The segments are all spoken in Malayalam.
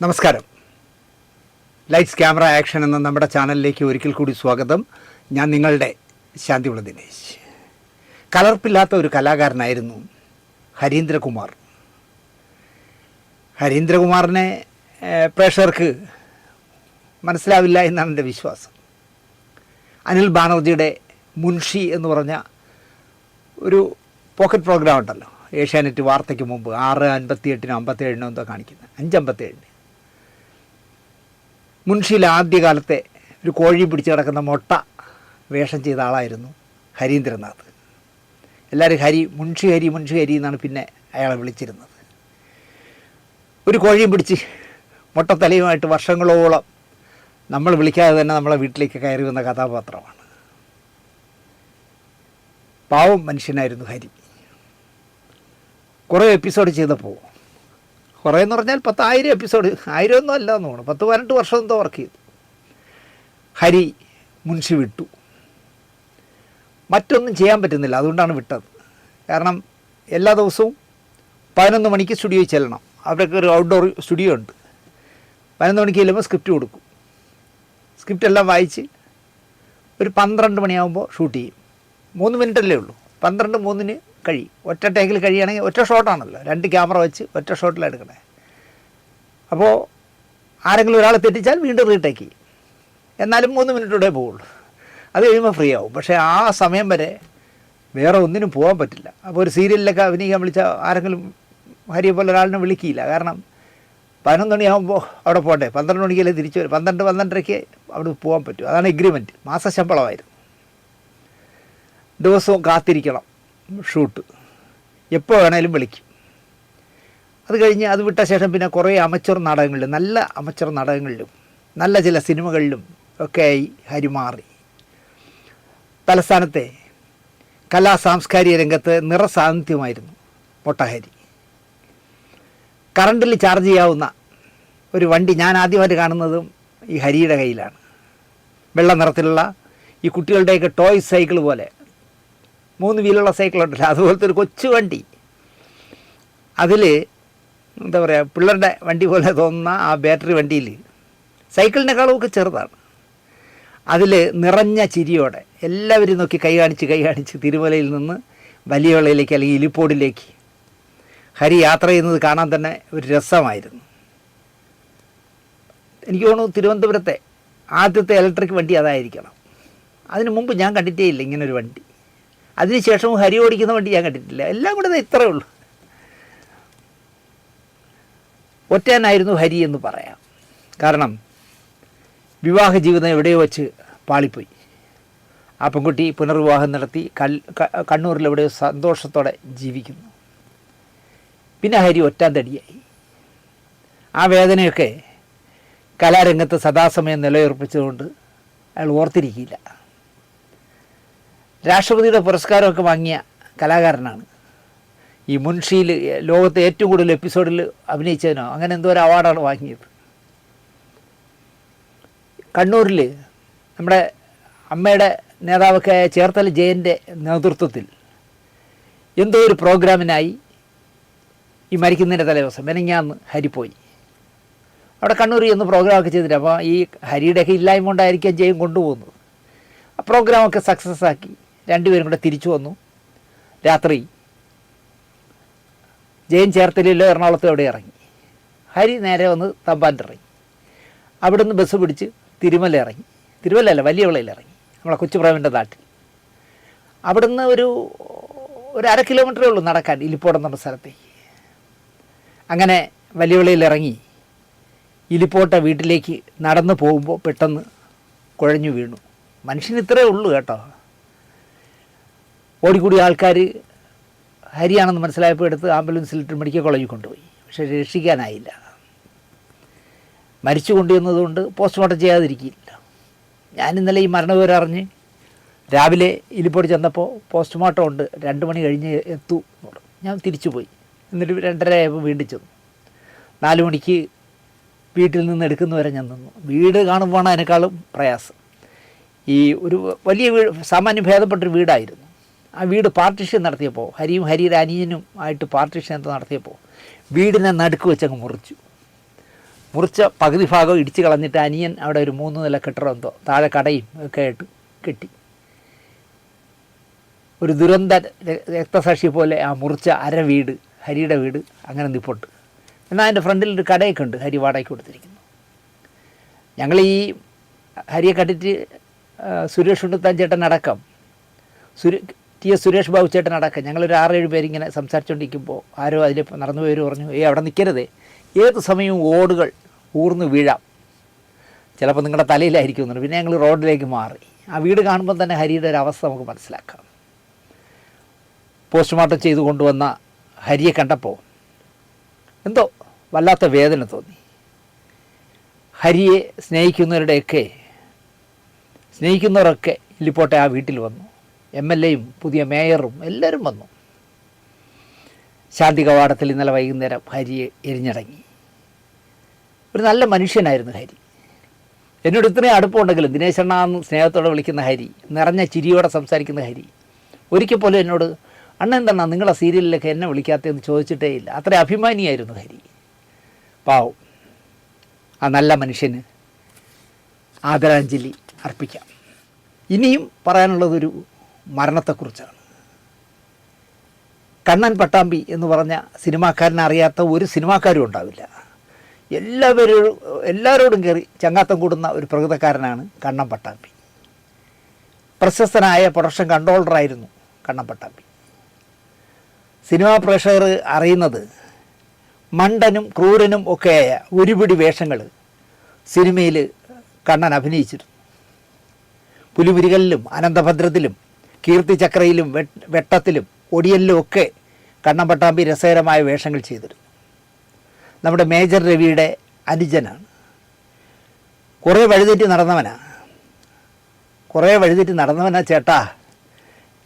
നമസ്കാരം. ലൈറ്റ്സ് ക്യാമറ ആക്ഷൻ എന്ന നമ്മുടെ ചാനലിലേക്ക് ഒരിക്കൽ കൂടി സ്വാഗതം. ഞാൻ നിങ്ങളുടെ ശാന്തിവിള ദിനേശ്. കലർപ്പില്ലാത്ത ഒരു കലാകാരനായിരുന്നു ഹരീന്ദ്രകുമാർ. ഹരീന്ദ്രകുമാറിനെ പ്രേക്ഷകർക്ക് മനസ്സിലാവില്ല എന്നാണ് എൻ്റെ വിശ്വാസം. അനിൽ ബാനർജിയുടെ മുൻഷി എന്ന് പറഞ്ഞ ഒരു പോക്കറ്റ് പ്രോഗ്രാം ഉണ്ടല്ലോ, ഏഷ്യാനെറ്റ് വാർത്തയ്ക്ക് മുമ്പ് 6:58 57 എന്തോ കാണിക്കുന്നത്, 5:57. മുൻഷിയിൽ ആദ്യകാലത്തെ ഒരു കോഴി പിടിച്ച് കിടക്കുന്ന മുട്ട വേഷം ചെയ്ത ആളായിരുന്നു ഹരീന്ദ്രനാഥ്. എല്ലാവരും മുൻഷി ഹരി എന്നാണ് പിന്നെ അയാളെ വിളിച്ചിരുന്നത്. ഒരു കോഴിയും പിടിച്ച് മുട്ടത്തലയുമായിട്ട് വർഷങ്ങളോളം നമ്മൾ വിളിക്കാതെ തന്നെ നമ്മളെ വീട്ടിലേക്ക് കയറി വന്ന കഥാപാത്രമാണ്. പാവം മനുഷ്യനായിരുന്നു ഹരി. കുറേ എപ്പിസോഡ് ചെയ്തപ്പോൾ, കുറേ എന്ന് പറഞ്ഞാൽ 10,000 എപ്പിസോഡ്, 1000 ഒന്നും അല്ല എന്ന് തോന്നുന്നു, 10-12 വർഷം എന്തോ വർക്ക് ചെയ്തു. ഹരി മുൻഷി വിട്ടു. മറ്റൊന്നും ചെയ്യാൻ പറ്റുന്നില്ല, അതുകൊണ്ടാണ് വിട്ടത്. കാരണം എല്ലാ ദിവസവും 11 മണിക്ക് സ്റ്റുഡിയോയിൽ ചെല്ലണം. അവിടെയൊക്കെ ഒരു ഔട്ട്ഡോർ സ്റ്റുഡിയോ ഉണ്ട്. 11 മണിക്ക് ചെല്ലുമ്പോൾ സ്ക്രിപ്റ്റ് കൊടുക്കും. സ്ക്രിപ്റ്റ് എല്ലാം വായിച്ച് ഒരു 12 മണിയാകുമ്പോൾ ഷൂട്ട് ചെയ്യും. 3 മിനിറ്റല്ലേ ഉള്ളൂ. 12:03 കഴിയും. ഒറ്റ ടേക്കിൽ കഴിയുകയാണെങ്കിൽ, ഒറ്റ ഷോട്ടാണല്ലോ, 2 ക്യാമറ വെച്ച് ഒറ്റ ഷോട്ടിലാണ് എടുക്കണേ. അപ്പോൾ ആരെങ്കിലും ഒരാളെ തെറ്റിച്ചാൽ വീണ്ടും റീടേക്ക് ചെയ്യും. എന്നാലും 3 മിനിറ്റോടെ പോവുള്ളൂ. അത് കഴിയുമ്പോൾ ഫ്രീ ആവും. പക്ഷേ ആ സമയം വരെ വേറെ ഒന്നിനും പോകാൻ പറ്റില്ല. അപ്പോൾ ഒരു സീരിയലിലൊക്കെ അഭിനയിക്കാൻ വിളിച്ചാൽ ആരെങ്കിലും ഹരിയെ പോലെ ഒരാളിനെ വിളിക്കില്ല. കാരണം 11 മണിയാകുമ്പോൾ അവിടെ പോകണ്ടേ, 12 മണിക്കല്ലേ തിരിച്ചു വരും. 12-12:30 അവിടെ പോകാൻ പറ്റും. അതാണ് എഗ്രിമെൻറ്റ്. മാസശമ്പളമായിരുന്നു. ദിവസവും കാത്തിരിക്കണം ഷൂട്ട്, എപ്പോൾ വേണേലും വിളിക്കും. അത് കഴിഞ്ഞ് അത് വിട്ട ശേഷം പിന്നെ കുറേ അമച്ചർ നാടകങ്ങളിലും, നല്ല അമച്ചർ നാടകങ്ങളിലും, നല്ല ചില സിനിമകളിലും ഒക്കെയായി ഹരി മാറി. തലസ്ഥാനത്തെ കലാ സാംസ്കാരിക രംഗത്ത് നിറസാന്നിധ്യമായിരുന്നു മൊട്ടഹരി. കറണ്ടിൽ ചാർജ് ചെയ്യാവുന്ന ഒരു വണ്ടി ഞാൻ ആദ്യമായിട്ട് കാണുന്നതും ഈ ഹരിയുടെ കയ്യിലാണ്. വെള്ള നിറത്തിലുള്ള ഈ കുട്ടികളുടെയൊക്കെ ടോയ് സൈക്കിൾ പോലെ 3 വീലുള്ള സൈക്കിളുണ്ടല്ലോ, അതുപോലത്തെ ഒരു കൊച്ചു വണ്ടി. അതിൽ എന്താ പറയുക, പിള്ളേരുടെ വണ്ടി പോലെ തോന്നുന്ന ആ ബാറ്ററി വണ്ടിയിൽ, സൈക്കിളിനേക്കാളുമൊക്കെ ചെറുതാണ്, അതിൽ നിറഞ്ഞ ചിരിയോടെ എല്ലാവരും നോക്കി കൈ കാണിച്ച് തിരുമലയിൽ നിന്ന് വലിയ വിളയിലേക്ക് അല്ലെങ്കിൽ ഇലിപ്പോടിലേക്ക് ഹരി യാത്ര ചെയ്യുന്നത് കാണാൻ തന്നെ ഒരു രസമായിരുന്നു. എനിക്ക് തോന്നുന്നു തിരുവനന്തപുരത്തെ ആദ്യത്തെ ഇലക്ട്രിക് വണ്ടി അതായിരിക്കണം. അതിന് മുമ്പ് ഞാൻ കണ്ടിട്ടേ ഇല്ല ഇങ്ങനൊരു വണ്ടി. അതിനുശേഷവും ഹരി ഓടിക്കുന്ന വണ്ടി ഞാൻ കണ്ടിട്ടില്ല. എല്ലാം കൂടെ ഇത്രയേ ഉള്ളൂ. ഒറ്റനായിരുന്നു ഹരി എന്ന് പറയാം. കാരണം വിവാഹ ജീവിതം എവിടെയോ വെച്ച് പാളിപ്പോയി. ആ പെൺകുട്ടി പുനർവിവാഹം നടത്തി കണ്ണൂരിൽ എവിടെയോ സന്തോഷത്തോടെ ജീവിക്കുന്നു. പിന്നെ ഹരി ഒറ്റാന്തടിയായി. ആ വേദനയൊക്കെ കലാരംഗത്ത് സദാസമയം നിലയുറപ്പിച്ചതുകൊണ്ട് അയാൾ ഓർത്തിരിക്കില്ല. രാഷ്ട്രപതിയുടെ പുരസ്കാരമൊക്കെ വാങ്ങിയ കലാകാരനാണ്. ഈ മുൻഷിയിൽ ലോകത്തെ ഏറ്റവും കൂടുതൽ എപ്പിസോഡിൽ അഭിനയിച്ചതിനോ അങ്ങനെ എന്തോ ഒരു അവാർഡാണ് വാങ്ങിയത്. കണ്ണൂരിൽ നമ്മുടെ അമ്മയുടെ നേതാവൊക്കെ ചേർത്തല ജയൻ്റെ നേതൃത്വത്തിൽ എന്തോ ഒരു പ്രോഗ്രാമിനായി ഈ മരിക്കുന്നതിൻ്റെ തലേദിവസം മെനഞ്ഞാന്ന് ഹരി പോയി. അവിടെ കണ്ണൂരിൽ ഒന്ന് പ്രോഗ്രാമൊക്കെ ചെയ്തിട്ട്, അപ്പോൾ ഈ ഹരിയുടെയൊക്കെ ഇല്ലായ്മ കൊണ്ടായിരിക്കാം ജയം കൊണ്ടുപോകുന്നത്. ആ പ്രോഗ്രാമൊക്കെ സക്സസ് ആക്കി 2 പേരും കൂടെ തിരിച്ചു വന്നു. രാത്രി ജയൻ ചേർത്തലയിലോ എറണാകുളത്തോ എവിടെ ഇറങ്ങി. ഹരി നേരെ വന്ന് തമ്പാൻ്റെ ഇറങ്ങി. അവിടുന്ന് ബസ് പിടിച്ച് തിരുമല ഇറങ്ങി. തിരുമലയല്ല, വലിയ വിളയിൽ ഇറങ്ങി, നമ്മളെ കൊച്ചുപ്രേമൻ്റെ നാട്ടിൽ. അവിടുന്ന് ഒരു 1/2 കിലോമീറ്ററേ ഉള്ളൂ നടക്കാൻ ഇലിപ്പോടെന്ന് പറഞ്ഞ സ്ഥലത്തേക്ക്. അങ്ങനെ വലിയ വിളയിൽ ഇറങ്ങി ഇലിപ്പോട്ട വീട്ടിലേക്ക് നടന്നു പോകുമ്പോൾ പെട്ടെന്ന് കുഴഞ്ഞു വീണു. മനുഷ്യന് ഇത്രയേ ഉള്ളൂ കേട്ടോ. ഓടിക്കൂടി ആൾക്കാർ ഹരിയാണെന്ന് മനസ്സിലായപ്പോൾ എടുത്ത് ആംബുലൻസിലിട്ട് മെഡിക്കൽ കോളേജിൽ കൊണ്ടുപോയി. പക്ഷേ രക്ഷിക്കാനായില്ല. മരിച്ചു കൊണ്ടുവന്നതുകൊണ്ട് പോസ്റ്റ്മോർട്ടം ചെയ്യാതിരിക്കില്ല. ഞാൻ ഇന്നലെ ഈ മരണവിവരം അറിഞ്ഞ് രാവിലെ ഇലിപ്പോടി ചെന്നപ്പോൾ പോസ്റ്റ്മോർട്ടം ഉണ്ട്, 2 മണി കഴിഞ്ഞ് എത്തൂ. ഞാൻ തിരിച്ചു പോയി. എന്നിട്ട് 2:30 ആയപ്പോൾ വീണ്ടും ചെന്നു. 4 മണിക്ക് വീട്ടിൽ നിന്ന് എടുക്കുന്നവരെ ഞാൻ നിന്നു. വീട് കാണുമ്പോഴാണ് അതിനേക്കാളും പ്രയാസം. ഈ ഒരു വലിയ വീട്, സാമാന്യം ഭേദപ്പെട്ടൊരു വീടായിരുന്നു. ആ വീട് പാർട്ടീഷൻ നടത്തിയപ്പോൾ, ഹരിയും ഹരിയുടെ അനിയനും ആയിട്ട് പാർട്ടീഷൻ നടത്തിയപ്പോൾ വീടിനെ നടുക്ക് വെച്ചങ്ങ് മുറിച്ചു. മുറിച്ച പകുതി ഭാഗം ഇടിച്ച് കളഞ്ഞിട്ട് അനിയൻ അവിടെ ഒരു 3 നില കെട്ടിടം എന്തോ താഴെ കടയും ഒക്കെ ആയിട്ട് കെട്ടി. ഒരു ദുരന്ത രക്തസാക്ഷി പോലെ ആ മുറിച്ച വീട് ഹരിയുടെ വീട് അങ്ങനെ നിപ്പുണ്ട്. എന്നാൽ അതിൻ്റെ ഫ്രണ്ടിൽ ഒരു കടയൊക്കെ ഉണ്ട്, ഹരി വാടകയ്ക്ക് കൊടുത്തിരിക്കുന്നു. ഞങ്ങൾ ഈ ഹരിയെ കണ്ടിട്ട് സുരേഷ് ഉണ്ണിത്താൻ ചേട്ടൻ അടക്കം സുരേഷ് ബാബു ചേട്ടൻ അടക്കം ഞങ്ങളൊരു 6-7 പേരിങ്ങനെ സംസാരിച്ചുകൊണ്ടിരിക്കുമ്പോൾ ആരോ അതിൽ നടന്നു പോയവർ പറഞ്ഞു, അവിടെ നിൽക്കരുതേ, ഏത് സമയവും ഓടുകൾ ഊർന്ന് വീഴാം, ചിലപ്പോൾ നിങ്ങളുടെ തലയിലായിരിക്കും എന്നുണ്ട്. പിന്നെ ഞങ്ങൾ റോഡിലേക്ക് മാറി. ആ വീട് കാണുമ്പോൾ തന്നെ ഹരിയുടെ ഒരു അവസ്ഥ നമുക്ക് മനസ്സിലാക്കാം. പോസ്റ്റ്മോർട്ടം ചെയ്ത് കൊണ്ടുവന്ന ഹരിയെ കണ്ടപ്പോൾ എന്തോ വല്ലാത്ത വേദന തോന്നി. ഹരിയെ സ്നേഹിക്കുന്നവരൊക്കെ ഇല്ലിപ്പോട്ടെ ആ വീട്ടിൽ വന്നു. MLAയും പുതിയ മേയറും എല്ലാവരും വന്നു. ശാന്തി കവാടത്തിൽ ഇന്നലെ വൈകുന്നേരം ഹരിയെ എരിഞ്ഞടങ്ങി. ഒരു നല്ല മനുഷ്യനായിരുന്നു ഹരി. എന്നോട് ഇത്രയും അടുപ്പമുണ്ടെങ്കിലും ദിനേശണ്ണാന്ന് സ്നേഹത്തോടെ വിളിക്കുന്ന ഹരി, നിറഞ്ഞ ചിരിയോടെ സംസാരിക്കുന്ന ഹരി, ഒരിക്കൽ പോലും എന്നോട് അണ്ണ എന്താണ് നിങ്ങളെ സീരിയലിലൊക്കെ എന്നെ വിളിക്കാത്തതെന്ന് ചോദിച്ചിട്ടേ ഇല്ല. അത്ര അഭിമാനിയായിരുന്നു ഹരി. പാവം. ആ നല്ല മനുഷ്യന് ആദരാഞ്ജലി അർപ്പിക്കാം. ഇനിയും പറയാനുള്ളതൊരു മരണത്തെക്കുറിച്ചാണ്. കണ്ണൻ പട്ടാമ്പി എന്ന് പറഞ്ഞ സിനിമാക്കാരനെ അറിയാത്ത ഒരു സിനിമാക്കാരും ഉണ്ടാവില്ല. എല്ലാവരോടും കയറി ചങ്ങാത്തം കൂടുന്ന ഒരു പ്രകൃതക്കാരനാണ് കണ്ണൻ പട്ടാമ്പി. പ്രശസ്തനായ പ്രൊഡക്ഷൻ കൺട്രോളറായിരുന്നു കണ്ണൻ പട്ടാമ്പി. സിനിമാ പ്രേക്ഷകർ അറിയുന്നത് മണ്ടനും ക്രൂരനും ഒക്കെയായ ഒരുപിടി വേഷങ്ങൾ സിനിമയിൽ കണ്ണൻ അഭിനയിച്ചിരുന്നു. പുലിമുരുകലിലും അനന്തഭദ്രത്തിലും കീർത്തിചക്രയിലും വെട്ടത്തിലും ഒടിയലിലും ഒക്കെ കണ്ണൻ പട്ടാമ്പി രസകരമായ വേഷങ്ങൾ ചെയ്തിരുന്നു. നമ്മുടെ മേജർ രവിയുടെ അനുജനാണ്. കുറേ വഴിതെറ്റി നടന്നവനാ ചേട്ടാ.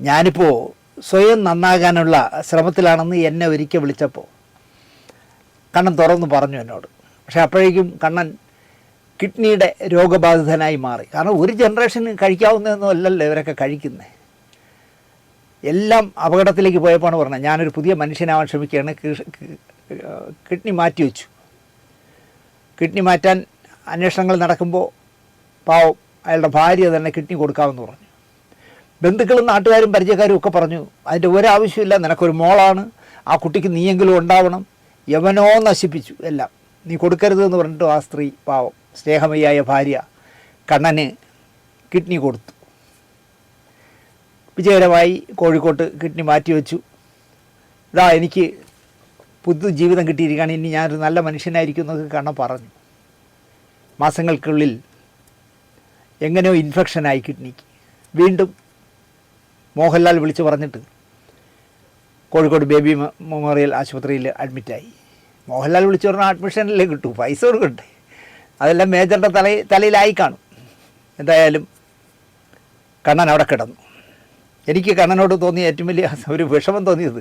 ഞാനിപ്പോൾ സ്വയം നന്നാകാനുള്ള ശ്രമത്തിലാണെന്ന് എന്നെ ഒരിക്കൽ വിളിച്ചപ്പോൾ കണ്ണൻ തുറന്നു പറഞ്ഞു എന്നോട്. പക്ഷേ അപ്പോഴേക്കും കണ്ണൻ കിഡ്നിയുടെ രോഗബാധിതനായി മാറി. കാരണം ഒരു ജനറേഷന് കഴിക്കാവുന്നതൊന്നും അല്ലല്ലോ ഇവരൊക്കെ കഴിക്കുന്നത്. എല്ലാം അപകടത്തിലേക്ക് പോയപ്പോഴാണ് പറഞ്ഞത്, ഞാനൊരു പുതിയ മനുഷ്യനാവാൻ ശ്രമിക്കുകയാണ്, കിഡ്നി മാറ്റിവെച്ചു. കിഡ്നി മാറ്റാൻ അന്വേഷണങ്ങൾ നടക്കുമ്പോൾ പാവം അയാളുടെ ഭാര്യ തന്നെ കിഡ്നി കൊടുക്കാമെന്ന് പറഞ്ഞു. ബന്ധുക്കളും നാട്ടുകാരും പരിചയക്കാരും ഒക്കെ പറഞ്ഞു, അതിൻ്റെ ഒരാവശ്യമില്ല, നിനക്കൊരു മോളാണ്, ആ കുട്ടിക്ക് നീയെങ്കിലും ഉണ്ടാവണം. യവനോ നശിപ്പിച്ചു എല്ലാം, നീ കൊടുക്കരുതെന്ന് പറഞ്ഞിട്ട് ആ സ്ത്രീ പാവം സ്നേഹമയ്യായ ഭാര്യ കണ്ണന് കിഡ്നി കൊടുത്തു. വിജയകരമായി കോഴിക്കോട്ട് കിഡ്നി മാറ്റിവെച്ചു. എനിക്ക് പുതു ജീവിതം കിട്ടിയിരിക്കുകയാണ്, ഇനി ഞാനൊരു നല്ല മനുഷ്യനായിരിക്കും എന്നൊക്കെ കണ്ണൻ പറഞ്ഞു. മാസങ്ങൾക്കുള്ളിൽ എങ്ങനെയോ ഇൻഫെക്ഷനായി കിഡ്നിക്ക്. വീണ്ടും മോഹൻലാൽ വിളിച്ചു പറഞ്ഞിട്ട് കോഴിക്കോട് ബേബി മെമ്മോറിയൽ ആശുപത്രിയിൽ അഡ്മിറ്റായി. മോഹൻലാൽ വിളിച്ചു പറഞ്ഞാൽ അഡ്മിഷനിലേ കിട്ടൂ, പൈസ കൊടുക്കണ്ടേ. അതെല്ലാം മേജറിൻ്റെ തലയിലായി കാണും. എന്തായാലും കണ്ണൻ അവിടെ കിടന്നു. എനിക്ക് കണ്ണനോട് തോന്നിയ ഏറ്റവും വലിയ ഒരു വിഷമം തോന്നിയത്,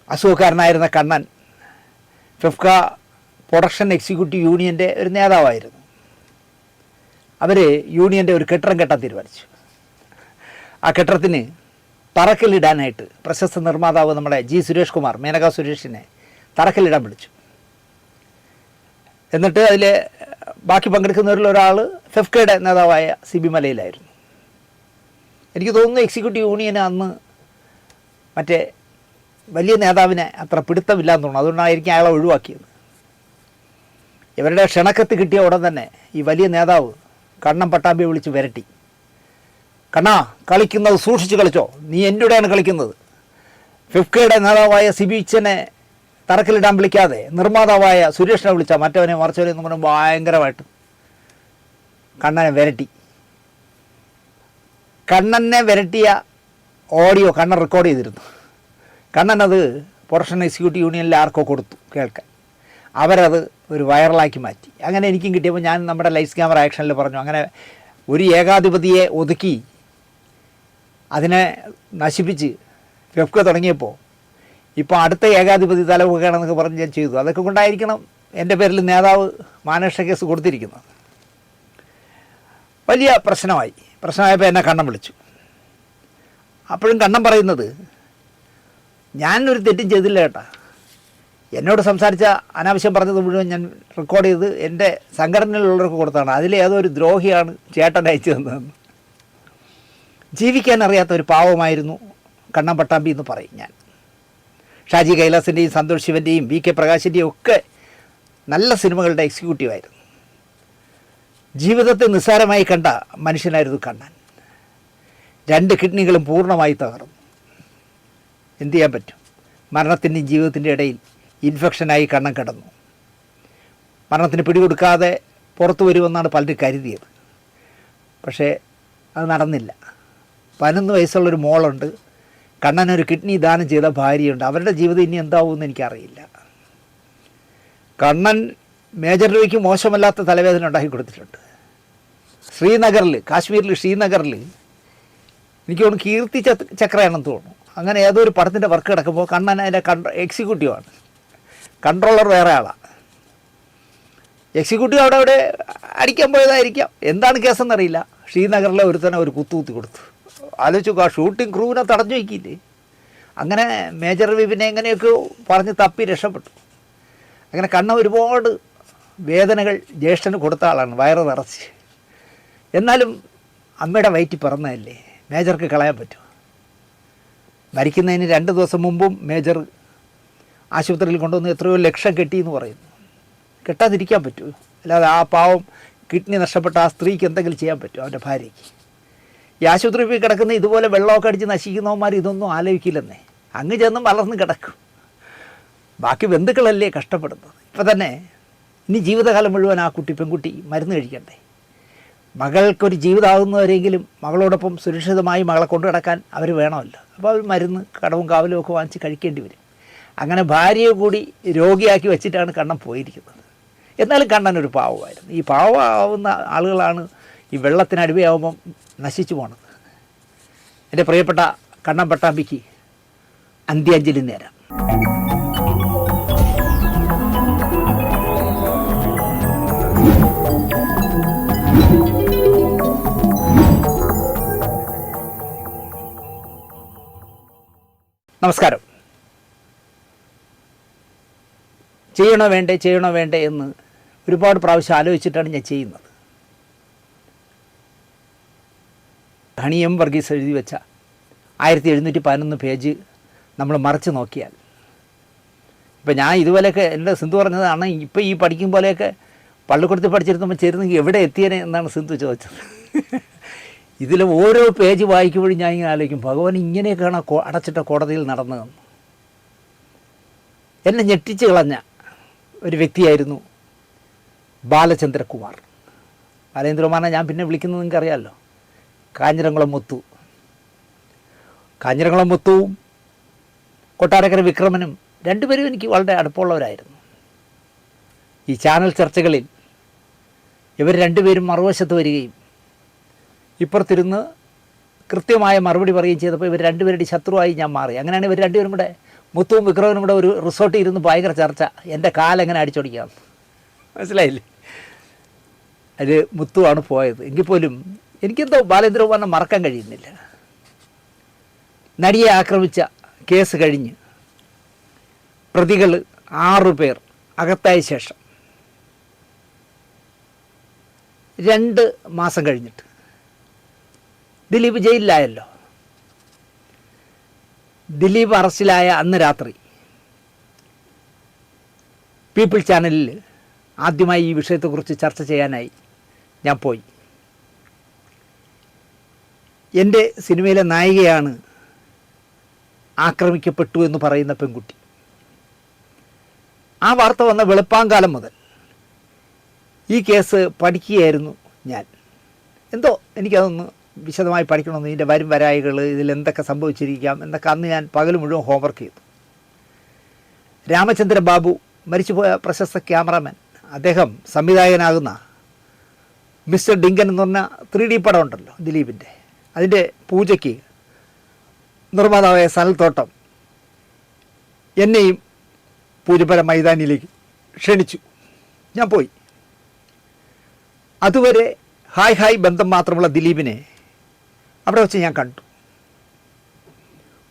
അസുഖക്കാരനായിരുന്ന കണ്ണൻ ഫെഫ്ക പ്രൊഡക്ഷൻ എക്സിക്യൂട്ടീവ് യൂണിയൻ്റെ ഒരു നേതാവായിരുന്നു. അവർ യൂണിയൻ്റെ ഒരു കെട്ടിടം കെട്ടാൻ തീരുമാനിച്ചു. ആ കെട്ടിടത്തിന് തറക്കല്ലിടാനായിട്ട് പ്രശസ്ത നിർമ്മാതാവ് നമ്മുടെ സുരേഷ് കുമാർ, മേനക സുരേഷിനെ തറക്കല്ലിടാൻ വിളിച്ചു. എന്നിട്ട് അതിൽ ബാക്കി പങ്കെടുക്കുന്നവരിൽ ഒരാൾ ഫെഫ്കയുടെ നേതാവായ CB മലയിലായിരുന്നു. എനിക്ക് തോന്നുന്നു എക്സിക്യൂട്ടീവ് യൂണിയന് അന്ന് മറ്റേ വലിയ നേതാവിനെ അത്ര പിടുത്തമില്ലാന്ന് തോന്നുന്നു, അതുകൊണ്ടായിരിക്കും അയാളെ ഒഴിവാക്കിയത്. ഇവരുടെ ക്ഷണക്കത്ത് കിട്ടിയ ഉടൻ തന്നെ ഈ വലിയ നേതാവ് കണ്ണൻ പട്ടാമ്പിയെ വിളിച്ച് വരട്ടി. കണ്ണാ, കളിക്കുന്നത് സൂക്ഷിച്ച് കളിച്ചോ, നീ എൻ്റെ കൂടെയാണ് കളിക്കുന്നത്. ഫെഫ്കയുടെ നേതാവായ സിബിച്ചനെ തറക്കല്ലിടാൻ വിളിക്കാതെ നിർമ്മാതാവായ സുരേഷിനെ വിളിച്ചാൽ മറ്റവനെ മറിച്ചവനെ എന്ന് പറഞ്ഞാൽ ഭയങ്കരമായിട്ട് കണ്ണനെ വരട്ടി. കണ്ണനെ വരട്ടിയ ഓഡിയോ കണ്ണൻ റെക്കോർഡ് ചെയ്തിരുന്നു. കണ്ണനത് പ്രൊഡക്ഷൻ എക്സിക്യൂട്ടീവ് യൂണിയനിൽ ആർക്കോ കൊടുത്തു കേൾക്കാൻ. അവരത് ഒരു വൈറലാക്കി മാറ്റി. അങ്ങനെ എനിക്കും കിട്ടിയപ്പോൾ ഞാൻ നമ്മുടെ ലൈറ്റ്സ് ക്യാമറ ആക്ഷനിൽ പറഞ്ഞു, അങ്ങനെ ഒരു ഏകാധിപതിയെ ഒതുക്കി അതിനെ നശിപ്പിച്ച് ഫെഫ്ക തുടങ്ങിയപ്പോൾ ഇപ്പോൾ അടുത്ത ഏകാധിപതി തലവെക്കുകയാണെന്നൊക്കെ പറഞ്ഞ് ഞാൻ ചെയ്തു. അതൊക്കെ കൊണ്ടായിരിക്കണം എൻ്റെ പേരിൽ നേതാവ് മാനനഷ്ട കേസ് കൊടുത്തിരിക്കുന്നത്. വലിയ പ്രശ്നമായപ്പോൾ എന്നെ കണ്ണൻ വിളിച്ചു. അപ്പോഴും കണ്ണൻ പറയുന്നത്, ഞാനൊരു തെറ്റും ചെയ്തില്ല കേട്ടാ, എന്നോട് സംസാരിച്ച അനാവശ്യം പറഞ്ഞത് മുഴുവൻ ഞാൻ റെക്കോർഡ് ചെയ്ത് എൻ്റെ സംഘടനയിലുള്ളവർക്ക് കൊടുത്താണ്. അതിലേതോ ഒരു ദ്രോഹിയാണ് ചേട്ടൻ അയച്ചു തന്നതെന്ന്. ജീവിക്കാൻ അറിയാത്ത ഒരു പാവമായിരുന്നു കണ്ണൻ പട്ടാമ്പി എന്ന് പറയും ഞാൻ. ഷാജി കൈലാസിൻ്റെയും സന്തോഷ് ശിവൻ്റെയും വി കെ പ്രകാശിൻ്റെയും ഒക്കെ നല്ല സിനിമകളുടെ എക്സിക്യൂട്ടീവായിരുന്നു. ജീവിതത്തെ നിസ്സാരമായി കണ്ട മനുഷ്യനായിരുന്നു കണ്ണൻ. 2 കിഡ്നികളും പൂർണ്ണമായി തകർന്നു. എന്തു ചെയ്യാൻ പറ്റും? മരണത്തിൻ്റെയും ജീവിതത്തിൻ്റെ ഇടയിൽ ഇൻഫെക്ഷനായി കണ്ണൻ കിടന്നു. മരണത്തിന് പിടികൊടുക്കാതെ പുറത്തു വരുമെന്നാണ് പലരും കരുതിയത്. പക്ഷേ അത് നടന്നില്ല. 11 വയസ്സുള്ളൊരു മോളുണ്ട്. കണ്ണനൊരു കിഡ്നി ദാനം ചെയ്ത ഭാര്യയുണ്ട്. അവരുടെ ജീവിതം ഇനി എന്താവുമെന്ന് എനിക്കറിയില്ല. കണ്ണൻ മേജർ രവിക്ക് മോശമല്ലാത്ത തലവേദന ഉണ്ടാക്കി കൊടുത്തിട്ടുണ്ട്. ശ്രീനഗറിൽ, കാശ്മീരിൽ ശ്രീനഗറിൽ എനിക്ക് തോന്നുന്നു കീർത്തി ചക്രയാണെന്ന് തോന്നുന്നു. അങ്ങനെ ഏതോ ഒരു പടത്തിൻ്റെ വർക്ക് കിടക്കുമ്പോൾ കണ്ണൻ അതിൻ്റെ എക്സിക്യൂട്ടീവാണ്. കൺട്രോളർ വേറെ ആളാണ്. എക്സിക്യൂട്ടീവ് അവിടെ അടിക്കാൻ പോയതായിരിക്കാം. എന്താണ് കേസെന്നറിയില്ല. ശ്രീനഗറിലെ ഒരുത്തനെ ഒരു കുത്തി കൊടുത്തു. ആലോചിച്ചു, ആ ഷൂട്ടിംഗ് ക്രൂവിനെ തടഞ്ഞു വയ്ക്കില്ലേ. അങ്ങനെ മേജർ രവി പിന്നെ എങ്ങനെയൊക്കെ പറഞ്ഞ് തപ്പി രക്ഷപ്പെട്ടു. അങ്ങനെ കണ്ണൻ ഒരുപാട് വേദനകൾ ജ്യേഷ്ഠന് കൊടുത്ത ആളാണ്, വയറ് നിറച്ച്. എന്നാലും അമ്മയുടെ വയറ്റിൽ പിറന്നതല്ലേ, മേജർക്ക് കളയാൻ പറ്റുമോ? മരിക്കുന്നതിന് 2 ദിവസം മുമ്പും മേജർ ആശുപത്രിയിൽ കൊണ്ടുവന്ന് എത്രയോ ലക്ഷം കെട്ടിയെന്ന് പറയുന്നു. കെട്ടാതിരിക്കാൻ പറ്റുമോ? അല്ലാതെ ആ പാവം കിഡ്നി നഷ്ടപ്പെട്ട ആ സ്ത്രീക്ക് എന്തെങ്കിലും ചെയ്യാൻ പറ്റുമോ? അവൻ്റെ ഭാര്യയ്ക്ക്. ഈ ആശുപത്രിയിൽ പോയി കിടക്കുന്ന ഇതുപോലെ വെള്ളമൊക്കെ അടിച്ച് നശിക്കുന്നവന്മാർ ഇതൊന്നും ആലോചിക്കില്ലെന്നേ. അങ്ങ് ചെന്നും വളർന്ന് കിടക്കും. ബാക്കി ബന്ധുക്കളല്ലേ കഷ്ടപ്പെടുന്നത്. ഇപ്പം തന്നെ ഇനി ജീവിതകാലം മുഴുവൻ ആ പെൺകുട്ടി മരുന്ന് കഴിക്കണ്ടേ? മകൾക്കൊരു ജീവിതമാകുന്നവരെങ്കിലും മകളോടൊപ്പം സുരക്ഷിതമായി മകളെ കൊണ്ടു കിടക്കാൻ അവർ വേണമല്ലോ. അപ്പോൾ അവർ മരുന്ന് കടവും കാവലും ഒക്കെ വാങ്ങിച്ച് കഴിക്കേണ്ടി വരും. അങ്ങനെ ഭാര്യയെ കൂടി രോഗിയാക്കി വെച്ചിട്ടാണ് കണ്ണൻ പോയിരിക്കുന്നത്. എന്നാലും കണ്ണൻ ഒരു പാവമായിരുന്നു. ഈ പാവമാവുന്ന ആളുകളാണ് ഈ വെള്ളത്തിനടിമയാവുമ്പം നശിച്ചു പോണത്. എൻ്റെ പ്രിയപ്പെട്ട കണ്ണൻ പട്ടാമ്പിക്ക് അന്ത്യാഞ്ജലി നേരം. നമസ്കാരം. ചെയ്യണോ വേണ്ടേ എന്ന് ഒരുപാട് പ്രാവശ്യം ആലോചിച്ചിട്ടാണ് ഞാൻ ചെയ്യുന്നത്. ഹണി എം വർഗീസ് എഴുതി വെച്ച 1711 പേജ് നമ്മൾ മറിച്ച് നോക്കിയാൽ, ഇപ്പം ഞാൻ ഇതുപോലെയൊക്കെ എൻ്റെ സിന്ധു പറഞ്ഞതാണ്, ഇപ്പോൾ ഈ പഠിക്കും പോലെയൊക്കെ പള്ളിക്കൂടത്തിൽ പഠിച്ചിരുന്നപ്പോൾ ചേരുന്നെങ്കിൽ എവിടെ എത്തിയേനെ എന്നാണ് സിന്ധു ചോദിച്ചത്. ഇതിൽ ഓരോ പേജ് വായിക്കുമ്പോഴും ഞാൻ ഇങ്ങനെ ആലോചിക്കും, ഭഗവാൻ ഇങ്ങനെയൊക്കെയാണ് അടച്ചിട്ട കോടതിയിൽ നടന്നതെന്ന്. എന്നെ ഞെട്ടിച്ച് കളഞ്ഞ ഒരു വ്യക്തിയായിരുന്നു ബാലചന്ദ്രകുമാർ. ബാലേന്ദ്രകുമാറിനെ ഞാൻ പിന്നെ വിളിക്കുന്നത് നിങ്ങൾക്കറിയാമല്ലോ, കാഞ്ഞിരംകുളം മുത്തു. കാഞ്ഞിരംകുളം മുത്തുവും കൊട്ടാരക്കര വിക്രമനും രണ്ടുപേരും എനിക്ക് വളരെ അടുപ്പമുള്ളവരായിരുന്നു. ഈ ചാനൽ ചർച്ചകളിൽ ഇവർ രണ്ടുപേരും മറുവശത്ത് വരികയും ഇപ്പുറത്തിരുന്ന് കൃത്യമായ മറുപടി പറയുകയും ചെയ്തപ്പോൾ ഇവർ രണ്ടുപേരുടെ ശത്രുവായി ഞാൻ മാറി. അങ്ങനെയാണ് ഇവർ രണ്ടുപേരും കൂടെ, മുത്തുവും വിക്രമനും കൂടെ ഒരു റിസോർട്ടിൽ ഇരുന്ന് ഭയങ്കര ചർച്ച, എൻ്റെ കാലെങ്ങനെ അടിച്ചോടിക്കാം. മനസ്സിലായില്ലേ? അത് മുത്തുവാണ് പോയത്. എങ്കിൽ പോലും എനിക്കെന്തോ ബാലേന്ദ്രകുമാറിനെ മറക്കാൻ കഴിയുന്നില്ല. നടിയെ ആക്രമിച്ച കേസ് കഴിഞ്ഞ് പ്രതികൾ 6 പേർ അകത്തായ ശേഷം 2 മാസം കഴിഞ്ഞിട്ട് ദിലീപ് ജയിലിലായല്ലോ. ദിലീപ് അറസ്റ്റിലായ അന്ന് രാത്രി പീപ്പിൾ ചാനലിൽ ആദ്യമായി ഈ വിഷയത്തെക്കുറിച്ച് ചർച്ച ചെയ്യാനായി ഞാൻ പോയി. എൻ്റെ സിനിമയിലെ നായികയാണ് ആക്രമിക്കപ്പെട്ടു എന്ന് പറയുന്ന പെൺകുട്ടി. ആ വാർത്ത വന്ന വെളുപ്പാങ്കാലം മുതൽ ഈ കേസ് പഠിക്കുകയായിരുന്നു ഞാൻ. എന്തോ എനിക്കതൊന്ന് വിശദമായി പഠിക്കണമെന്ന്, ഇതിൻ്റെ വരായികൾ, ഇതിലെന്തൊക്കെ സംഭവിച്ചിരിക്കാം എന്നൊക്കെ അന്ന് ഞാൻ പകൽ മുഴുവൻ ഹോംവർക്ക് ചെയ്തു. രാമചന്ദ്ര ബാബു, മരിച്ചുപോയ പ്രശസ്ത ക്യാമറാമാൻ, അദ്ദേഹം സംവിധായകനാകുന്ന മിസ്റ്റർ ഡിങ്കൻ എന്ന് പറഞ്ഞ 3D പടം ഉണ്ടല്ലോ ദിലീപിൻ്റെ, അതിൻ്റെ പൂജയ്ക്ക് നിർമ്മാതാവായ സനൽത്തോട്ടം എന്നെയും പൂജപ്പര മൈതാനിയിലേക്ക് ക്ഷണിച്ചു. ഞാൻ പോയി. അതുവരെ ഹായ് ബന്ധം മാത്രമുള്ള ദിലീപിനെ അവിടെ വെച്ച് ഞാൻ കണ്ടു.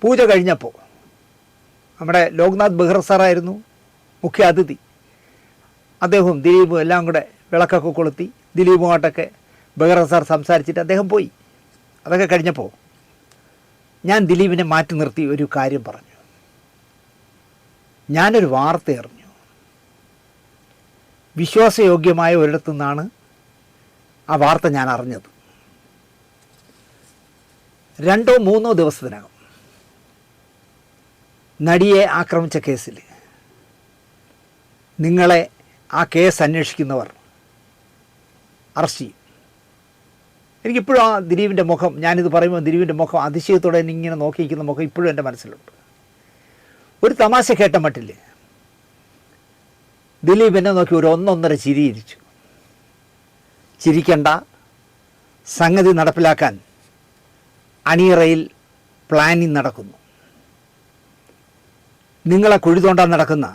പൂജ കഴിഞ്ഞപ്പോൾ നമ്മുടെ ലോക്നാഥ് ബെഹ്റ സാറായിരുന്നു മുഖ്യ അതിഥി. അദ്ദേഹവും ദിലീപും എല്ലാം കൂടെ വിളക്കൊക്കെ കൊളുത്തി ദിലീപുമായിട്ടൊക്കെ ബഹ്റ സാർ സംസാരിച്ചിട്ട് അദ്ദേഹം പോയി. അതൊക്കെ കഴിഞ്ഞപ്പോൾ ഞാൻ ദിലീപിനെ മാറ്റി നിർത്തി ഒരു കാര്യം പറഞ്ഞു. ഞാനൊരു വാർത്ത അറിഞ്ഞു. വിശ്വാസയോഗ്യമായ ഒരിടത്തു നിന്നാണ് ആ വാർത്ത ഞാൻ അറിഞ്ഞത്. 2-3 ദിവസത്തിനകം നടിയെ ആക്രമിച്ച കേസിൽ നിങ്ങളെ ആ കേസ് അന്വേഷിക്കുന്നവർ അറസ്റ്റ് ചെയ്യും. എനിക്കിപ്പോഴും ആ ദിലീപിൻ്റെ മുഖം, ഞാനിത് പറയുമ്പോൾ ദിലീപിൻ്റെ മുഖം അതിശയത്തോടെ ഇങ്ങനെ നോക്കിയിരിക്കുന്ന മുഖം ഇപ്പോഴും എൻ്റെ മനസ്സിലുണ്ട്. ഒരു തമാശ കേട്ട മട്ടിൽ ദിലീപ് എന്നെ നോക്കി ഒരു 1-1.5 ചിരിയിരിച്ചു. ചിരിക്കണ്ട, സംഗതി നടപ്പിലാക്കാൻ അണിയറയിൽ പ്ലാനിങ് നടക്കുന്നു. നിങ്ങളെ കുഴി തോണ്ടാൻ നടക്കുന്ന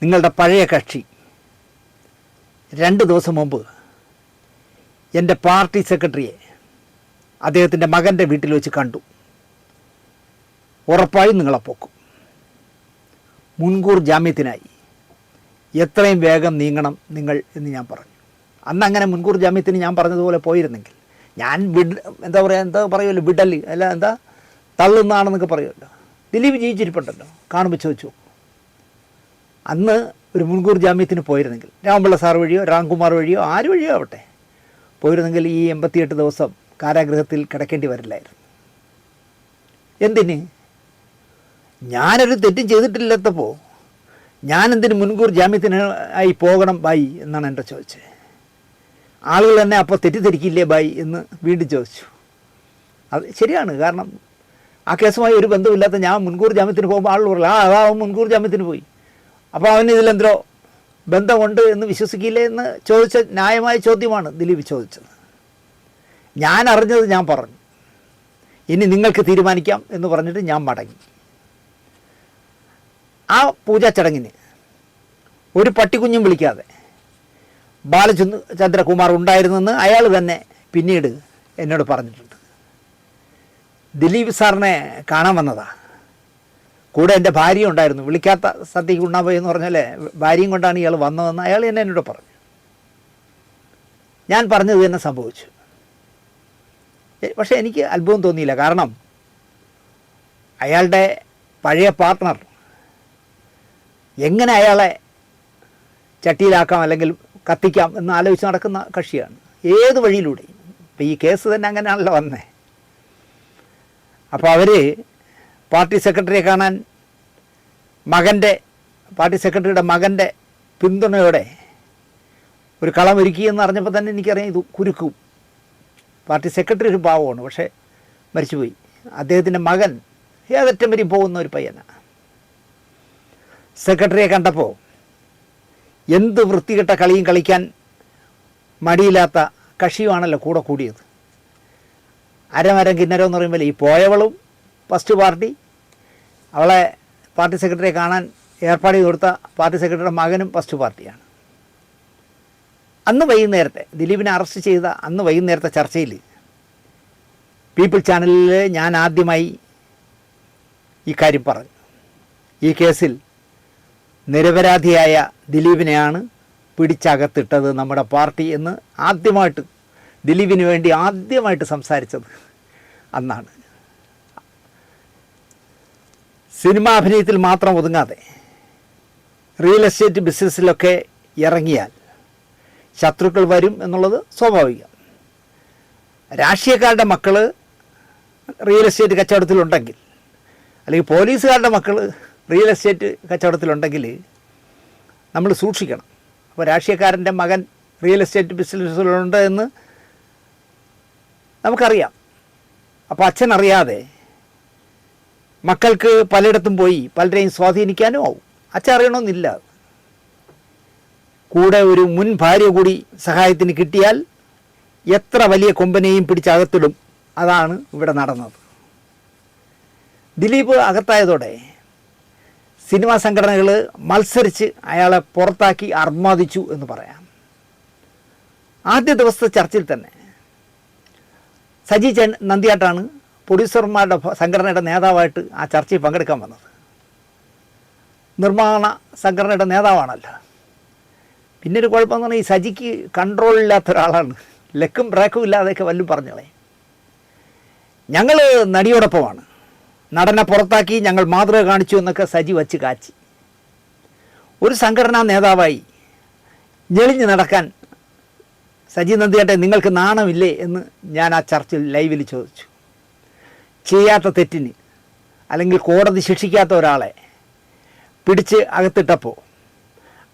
നിങ്ങളുടെ പഴയ കക്ഷി 2 ദിവസം മുമ്പ് എൻ്റെ പാർട്ടി സെക്രട്ടറിയെ അദ്ദേഹത്തിൻ്റെ മകൻ്റെ വീട്ടിൽ വെച്ച് കണ്ടു. ഉറപ്പായും നിങ്ങളെ പൊക്കും. മുൻകൂർ ജാമ്യത്തിനായി എത്രയും വേഗം നീങ്ങണം നിങ്ങൾ എന്ന് ഞാൻ പറഞ്ഞു. അന്ന് അങ്ങനെ മുൻകൂർ ജാമ്യത്തിന് ഞാൻ പറഞ്ഞതുപോലെ പോയിരുന്നെങ്കിൽ ഞാൻ എന്താ പറയുമല്ലോ, വിടൽ അല്ല എന്താ തള്ളുന്നാണെന്നൊക്കെ പറയുമല്ലോ. ദിലീപ് ജീവിച്ചിരിപ്പുണ്ടല്ലോ, കാണുമ്പോൾ ചോദിച്ചു. അന്ന് ഒരു മുൻകൂർ ജാമ്യത്തിന് പോയിരുന്നെങ്കിൽ രാമപിള്ള സാർ വഴിയോ രാംകുമാർ വഴിയോ ആര് വഴിയോ ആവട്ടെ പോയിരുന്നെങ്കിൽ ഈ 88 ദിവസം കാരാഗൃഹത്തിൽ കിടക്കേണ്ടി വരില്ലായിരുന്നു. എന്തിന്? ഞാനൊരു തെറ്റും ചെയ്തിട്ടില്ലാത്തപ്പോൾ ഞാനെന്തിന് മുൻകൂർ ജാമ്യത്തിന് ആയി പോകണം ബായി എന്നാണ് എൻ്റെ ചോദിച്ചത്. ആളുകൾ തന്നെ അപ്പോൾ തെറ്റിദ്ധരിക്കില്ലേ ബായി എന്ന് വീണ്ടും ചോദിച്ചു. അത് ശരിയാണ്. കാരണം ആ കേസുമായി ഒരു ബന്ധമില്ലാത്ത ഞാൻ മുൻകൂർ ജാമ്യത്തിന് പോകുമ്പോൾ ആളുകൾ പറയില്ല, അതാ അവൻ മുൻകൂർ ജാമ്യത്തിന് പോയി, അപ്പോൾ അവന് ഇതിലെന്തോ ബന്ധമുണ്ട് എന്ന് വിശ്വസിക്കില്ലേ എന്ന് ചോദിച്ച ന്യായമായ ചോദ്യമാണ് ദിലീപ് ചോദിച്ചത്. ഞാൻ അറിഞ്ഞത് ഞാൻ പറഞ്ഞു, ഇനി നിങ്ങൾക്ക് തീരുമാനിക്കാം എന്ന് പറഞ്ഞിട്ട് ഞാൻ മടങ്ങി. ആ പൂജാ ചടങ്ങിന് ഒരു പട്ടിക്കുഞ്ഞും വിളിക്കാതെ ബാലചന്ദ്രകുമാർ ഉണ്ടായിരുന്നെന്ന് അയാൾ തന്നെ പിന്നീട് എന്നോട് പറഞ്ഞിട്ടുണ്ട്. ദിലീപ് സാറിനെ കാണാൻ വന്നതാ. കൂടെ എൻ്റെ ഭാര്യ ഉണ്ടായിരുന്നു. വിളിക്കാത്ത സദ്യക്ക് ഉണ്ണാൻ പോയി എന്ന് പറഞ്ഞാൽ ഭാര്യയും കൊണ്ടാണ് ഇയാൾ വന്നതെന്ന് അയാൾ തന്നെ എന്നോട് പറഞ്ഞു. ഞാൻ പറഞ്ഞത് തന്നെ സംഭവിച്ചു. പക്ഷേ എനിക്ക് അത്ഭുതം തോന്നിയില്ല. കാരണം അയാളുടെ പഴയ പാർട്ട്ണർ എങ്ങനെ അയാളെ ചട്ടിയിലാക്കാം അല്ലെങ്കിൽ കത്തിക്കാം എന്ന് ആലോചിച്ച് നടക്കുന്ന കക്ഷിയാണ് ഏത് വഴിയിലൂടെയും. ഇപ്പം ഈ കേസ് തന്നെ അങ്ങനെയാണല്ലോ വന്നേ. അപ്പോൾ അവർ പാർട്ടി സെക്രട്ടറിയെ കാണാൻ പാർട്ടി സെക്രട്ടറിയുടെ മകൻ്റെ പിന്തുണയോടെ ഒരു കളമൊരുക്കിയെന്ന് അറിഞ്ഞപ്പോൾ തന്നെ എനിക്കറിയാം ഇത് കുരുക്കും. പാർട്ടി സെക്രട്ടറി ഒരു പാവമാണ്, പക്ഷേ മരിച്ചുപോയി. അദ്ദേഹത്തിൻ്റെ മകൻ ഏതറ്റം വരെയും പോകുന്ന ഒരു പയ്യനാണ്. സെക്രട്ടറിയെ കണ്ടപ്പോൾ എന്ത് വൃത്തികെട്ട കളിയും കളിക്കാൻ മടിയില്ലാത്ത കക്ഷിയുമാണല്ലോ കൂടെ കൂടിയത്. അരമരം കിന്നരം എന്ന് പറയുമ്പോൾ ഈ പോയവളും ഫസ്റ്റ് പാർട്ടി, അവളെ പാർട്ടി സെക്രട്ടറിയെ കാണാൻ ഏർപ്പാട് ചെയ്ത് കൊടുത്ത പാർട്ടി സെക്രട്ടറിയുടെ മകനും ഫസ്റ്റ് പാർട്ടിയാണ്. അന്ന് വൈകുന്നേരത്തെ ദിലീപിനെ അറസ്റ്റ് ചെയ്ത അന്ന് വൈകുന്നേരത്തെ ചർച്ചയിൽ പീപ്പിൾ ചാനലിൽ ഞാൻ ആദ്യമായി ഈ കാര്യം പറഞ്ഞു. ഈ കേസിൽ നിരപരാധിയായ ദിലീപിനെയാണ് പിടിച്ചകത്തിട്ടത് നമ്മുടെ പാർട്ടി എന്ന് ആദ്യമായിട്ട് ദിലീപിന് വേണ്ടി ആദ്യമായിട്ട് സംസാരിച്ചത് അന്നാണ്. സിനിമാ അഭിനയത്തിൽ മാത്രം ഒതുങ്ങാതെ റിയൽ എസ്റ്റേറ്റ് ബിസിനസ്സിലൊക്കെ ഇറങ്ങിയാൽ ശത്രുക്കൾ വരും എന്നുള്ളത് സ്വാഭാവികം. രാഷ്ട്രീയക്കാരുടെ മക്കൾ റിയൽ എസ്റ്റേറ്റ് കച്ചവടത്തിലുണ്ടെങ്കിൽ, അല്ലെങ്കിൽ പോലീസുകാരുടെ മക്കൾ റിയൽ എസ്റ്റേറ്റ് കച്ചവടത്തിലുണ്ടെങ്കിൽ നമ്മൾ സൂക്ഷിക്കണം. അപ്പോൾ രാഷ്ട്രീയക്കാരൻ്റെ മകൻ റിയൽ എസ്റ്റേറ്റ് ബിസിനസ്സിലുണ്ട് എന്ന് നമുക്കറിയാം. അപ്പോൾ അച്ഛൻ അറിയാതെ മക്കൾക്ക് പലയിടത്തും പോയി പലരെയും സ്വാധീനിക്കാനും ആവും. അച്ഛൻ അറിയണമെന്നില്ല. കൂടെ ഒരു മുൻ ഭാര്യ കൂടി സഹായത്തിന് കിട്ടിയാൽ എത്ര വലിയ കൊമ്പനെയും പിടിച്ചകത്തിടും. അതാണ് ഇവിടെ നടന്നത്. ദിലീപ് അകത്തായതോടെ സിനിമാ സംഘടനകൾ മത്സരിച്ച് അയാളെ പുറത്താക്കി അർമാദിച്ചു എന്ന് പറയാം. ആദ്യ ദിവസത്തെ ചർച്ചയിൽ തന്നെ സജി നിർമ്മാണ സംഘടനയുടെ നേതാവാണല്ലോ. പിന്നെ ഒരു കുഴപ്പമെന്ന് പറഞ്ഞാൽ ഈ സജിക്ക് കൺട്രോളില്ലാത്ത ഒരാളാണ്. ലെക്കും ബ്രേക്കും ഇല്ലാതെയൊക്കെ വല്ലതും പറഞ്ഞോളെ. ഞങ്ങൾ നടിയോടൊപ്പമാണ്, നടനെ പുറത്താക്കി ഞങ്ങൾ മാതൃക കാണിച്ചു എന്നൊക്കെ സജി വച്ച് കാച്ചി. ഒരു സംഘടനാ നേതാവായി ഞെളിഞ്ഞ് നടക്കാൻ സജി നന്ദിയാട്ടെ നിങ്ങൾക്ക് നാണമില്ലേ എന്ന് ഞാൻ ആ ചർച്ചിൽ ലൈവിൽ ചോദിച്ചു. ചെയ്യാത്ത തെറ്റിന് അല്ലെങ്കിൽ കോടതി ശിക്ഷിക്കാത്ത ഒരാളെ പിടിച്ച് അകത്തിട്ടപ്പോൾ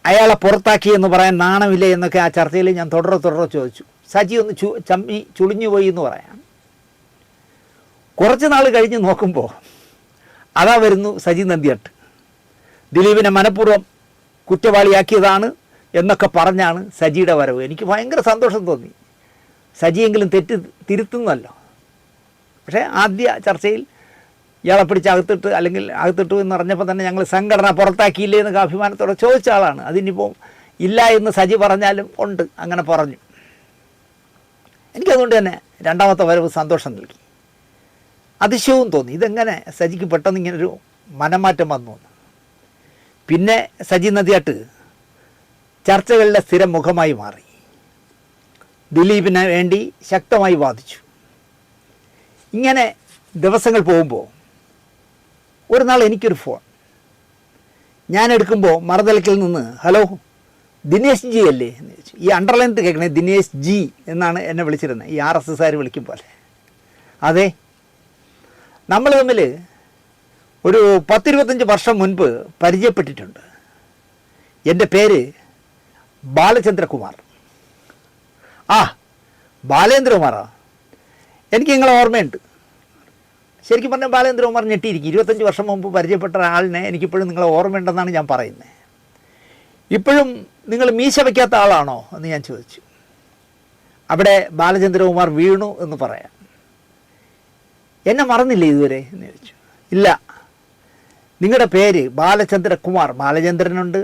അയാളെ പുറത്താക്കി എന്ന് പറയാൻ നാണമില്ലേ എന്നൊക്കെ ആ ചർച്ചയിൽ ഞാൻ തുടരെ ചോദിച്ചു. സജി ഒന്ന് ചമ്മി ചുളിഞ്ഞു പോയി എന്ന് പറയാം. കുറച്ച് നാൾ കഴിഞ്ഞ് നോക്കുമ്പോൾ അതാ വരുന്നു സജി നന്ദിയാട്ട്. ദിലീപിനെ മനഃപൂർവ്വം കുറ്റവാളിയാക്കിയതാണ് എന്നൊക്കെ പറഞ്ഞാണ് സജിയുടെ വരവ്. എനിക്ക് ഭയങ്കര സന്തോഷം തോന്നി. സജിയെങ്കിലും തെറ്റ് തിരുത്തുന്നല്ലോ. പക്ഷേ ആദ്യ ചർച്ചയിൽ ഇയാളെ പിടിച്ച് അകത്തിട്ട് അല്ലെങ്കിൽ അകത്തിട്ടു എന്ന് പറഞ്ഞപ്പോൾ തന്നെ ഞങ്ങൾ സംഘടന പുറത്താക്കിയില്ലേ എന്നൊക്കെ അഭിമാനത്തോടെ ചോദിച്ച ആളാണ്. അതിനിപ്പോൾ ഇല്ല എന്ന് സജി പറഞ്ഞാലും ഉണ്ട്, അങ്ങനെ പറഞ്ഞു. എനിക്കതുകൊണ്ട് തന്നെ രണ്ടാമത്തെ വരവ് സന്തോഷം നൽകി, അതിശയവും തോന്നി. ഇതെങ്ങനെ സജിക്ക് പെട്ടെന്ന് ഇങ്ങനൊരു മനംമാറ്റം വന്നു. പിന്നെ സജി നദിയാട്ട് ചർച്ചകളിലെ സ്ഥിരം മുഖമായി മാറി. ദിലീപിന് വേണ്ടി ശക്തമായി വാദിച്ചു. ഇങ്ങനെ ദിവസങ്ങൾ പോകുമ്പോൾ ഒരു നാൾ എനിക്കൊരു ഫോൺ. ഞാൻ എടുക്കുമ്പോൾ മറുതലക്കിൽ നിന്ന് ഹലോ ദിനേശ് ജി അല്ലേ എന്ന് ചോദിച്ചു. ഈ അണ്ടർലൈൻ കേൾക്കണേ, ദിനേശ് ജി എന്നാണ് എന്നെ വിളിച്ചിരുന്നത്, ഈ RSSകാർ വിളിക്കും പോലെ. അതെ, നമ്മൾ തമ്മിൽ ഒരു 10-25 വർഷം മുൻപ് പരിചയപ്പെട്ടിട്ടുണ്ട്. എൻ്റെ പേര് ബാലചന്ദ്രകുമാർ. ആ, ബാലേന്ദ്രകുമാറാ, എനിക്ക് നിങ്ങളെ ഓർമ്മയുണ്ട്. ശരിക്കും പറഞ്ഞാൽ ബാലേന്ദ്രകുമാർ ഞെട്ടിയിരിക്കും. 25 വർഷം മുമ്പ് പരിചയപ്പെട്ട ആളിനെ എനിക്കിപ്പോഴും നിങ്ങളെ ഓർമ്മയുണ്ടെന്നാണ് ഞാൻ പറയുന്നത്. ഇപ്പോഴും നിങ്ങൾ മീശ വയ്ക്കാത്ത ആളാണോ എന്ന് ഞാൻ ചോദിച്ചു. അവിടെ ബാലചന്ദ്രകുമാർ വീണു എന്ന് പറയാം. എന്നെ മറന്നില്ലേ ഇതുവരെ എന്ന് ചോദിച്ചു. ഇല്ല, നിങ്ങളുടെ പേര് ബാലചന്ദ്രകുമാർ. ബാലചന്ദ്രനുണ്ട്,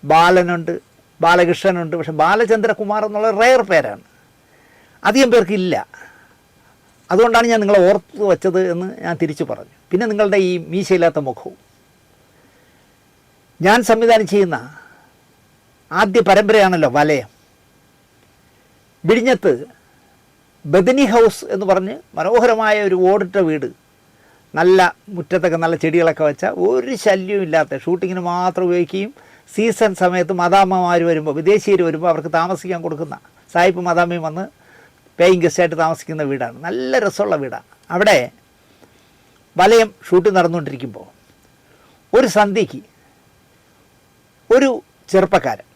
ബാലനുണ്ട്, ബാലകൃഷ്ണനുണ്ട്. പക്ഷെ ബാലചന്ദ്രകുമാർ എന്നുള്ള റെയർ പേരാണ്, അധികം പേർക്കില്ല. അതുകൊണ്ടാണ് ഞാൻ നിങ്ങളെ ഓർത്ത് വച്ചത് എന്ന് ഞാൻ തിരിച്ചു പറഞ്ഞു. പിന്നെ നിങ്ങളുടെ ഈ മീശയില്ലാത്ത മുഖവും. ഞാൻ സംവിധാനം ചെയ്യുന്ന ആദ്യ പരമ്പരയാണല്ലോ വലയം. വിഴിഞ്ഞത്ത് ബദനി ഹൗസ് എന്ന് പറഞ്ഞ് മനോഹരമായ ഒരു ഓടിട്ട വീട്, നല്ല മുറ്റത്തൊക്കെ നല്ല ചെടികളൊക്കെ വെച്ചാൽ ഒരു ശല്യവും ഇല്ലാത്ത, ഷൂട്ടിങ്ങിന് മാത്രം ഉപയോഗിക്കുകയും സീസൺ സമയത്ത് മദാമ്മമാർ വരുമ്പോൾ, വിദേശീയർ വരുമ്പോൾ അവർക്ക് താമസിക്കാൻ കൊടുക്കുന്ന സായിപ്പ് മദാമ്മയും വന്ന് പേയിങ് ഗസ്റ്റായിട്ട് താമസിക്കുന്ന വീടാണ്. നല്ല രസമുള്ള വീടാണ്. അവിടെ വലയം ഷൂട്ട് നടന്നുകൊണ്ടിരിക്കുമ്പോൾ ഒരു സന്ധ്യയ്ക്ക് ഒരു ചെറുപ്പക്കാരൻ,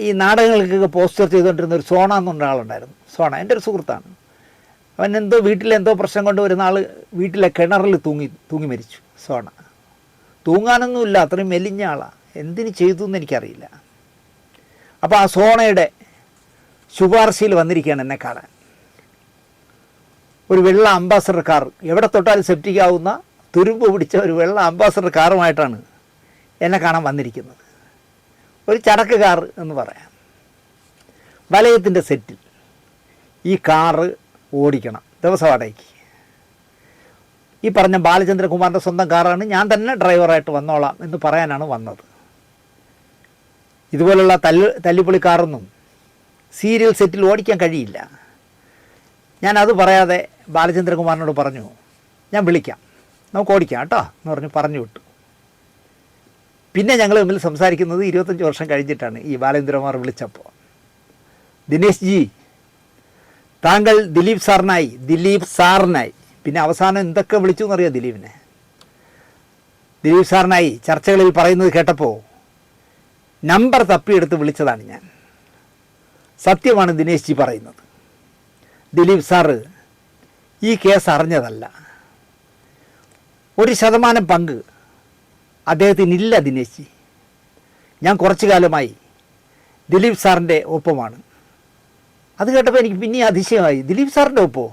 ഈ നാടകങ്ങൾക്കൊക്കെ പോസ്റ്റർ ചെയ്തുകൊണ്ടിരുന്ന ഒരു സോണ എന്നുള്ള ആളുണ്ടായിരുന്നു. സോണ എൻ്റെ ഒരു സുഹൃത്താണ്. അവൻ എന്തോ വീട്ടിലെന്തോ പ്രശ്നം കൊണ്ട് ഒരു നാൾ വീട്ടിലെ കിണറിൽ തൂങ്ങി മരിച്ചു. സോണ തൂങ്ങാനൊന്നുമില്ല, അത്രയും മെലിഞ്ഞ ആളാണ്. എന്തിന് ചെയ്തു എന്ന് എനിക്കറിയില്ല. അപ്പോൾ ആ സോണയുടെ ശുപാർശയിൽ വന്നിരിക്കുകയാണ് എന്നെ കാണാൻ. ഒരു വെള്ള അംബാസഡർ കാർ, എവിടെ തൊട്ടാലും സെപ്റ്റിക്കാവുന്ന തുരുമ്പ് പിടിച്ച ഒരു വെള്ള അംബാസഡർ കാറുമായിട്ടാണ് എന്നെ കാണാൻ വന്നിരിക്കുന്നത്. ഒരു ചരക്ക് കാർ എന്ന് പറയാം. വലയത്തിൻ്റെ സെറ്റിൽ ഈ കാറ് ഓടിക്കണം ദിവസം വാടകയ്ക്ക്. ഈ പറഞ്ഞ ബാലചന്ദ്രകുമാറിൻ്റെ സ്വന്തം കാറാണ്, ഞാൻ തന്നെ ഡ്രൈവറായിട്ട് വന്നോളാം എന്ന് പറയാനാണ് വന്നത്. ഇതുപോലുള്ള തല്ലിപ്പൊളി കാറൊന്നും സീരിയൽ സെറ്റിൽ ഓടിക്കാൻ കഴിയില്ല. ഞാനത് പറയാതെ ബാലചന്ദ്രകുമാറിനോട് പറഞ്ഞു, ഞാൻ വിളിക്കാം, നമുക്ക് ഓടിക്കാം കേട്ടോ എന്ന് പറഞ്ഞു വിട്ടു. പിന്നെ ഞങ്ങൾ തമ്മിൽ സംസാരിക്കുന്നത് 25 വർഷം കഴിഞ്ഞിട്ടാണ്. ഈ ബാലേന്ദ്രകുമാർ വിളിച്ചപ്പോൾ, ദിനേശ് ജി, താങ്കൾ ദിലീപ് സാറിനായി. പിന്നെ അവസാനം എന്തൊക്കെ വിളിച്ചു എന്നറിയാം ദിലീപിനെ. ദിലീപ് സാറിനായി ചർച്ചകളിൽ പറയുന്നത് കേട്ടപ്പോൾ നമ്പർ തപ്പിയെടുത്ത് വിളിച്ചതാണ് ഞാൻ. സത്യമാണ് ദിനേശ് ജി പറയുന്നത്. ദിലീപ് സാറ് ഈ കേസ് അറിഞ്ഞതല്ല. 1% പങ്ക് അദ്ദേഹത്തിനില്ല ദിനേശ് ജി. ഞാൻ കുറച്ചു കാലമായി ദിലീപ് സാറിൻ്റെ ഒപ്പമാണ്. അത് കേട്ടപ്പോൾ എനിക്ക് പിന്നെ അതിശയമായി. ദിലീപ് സാറിൻ്റെ ഒപ്പോ?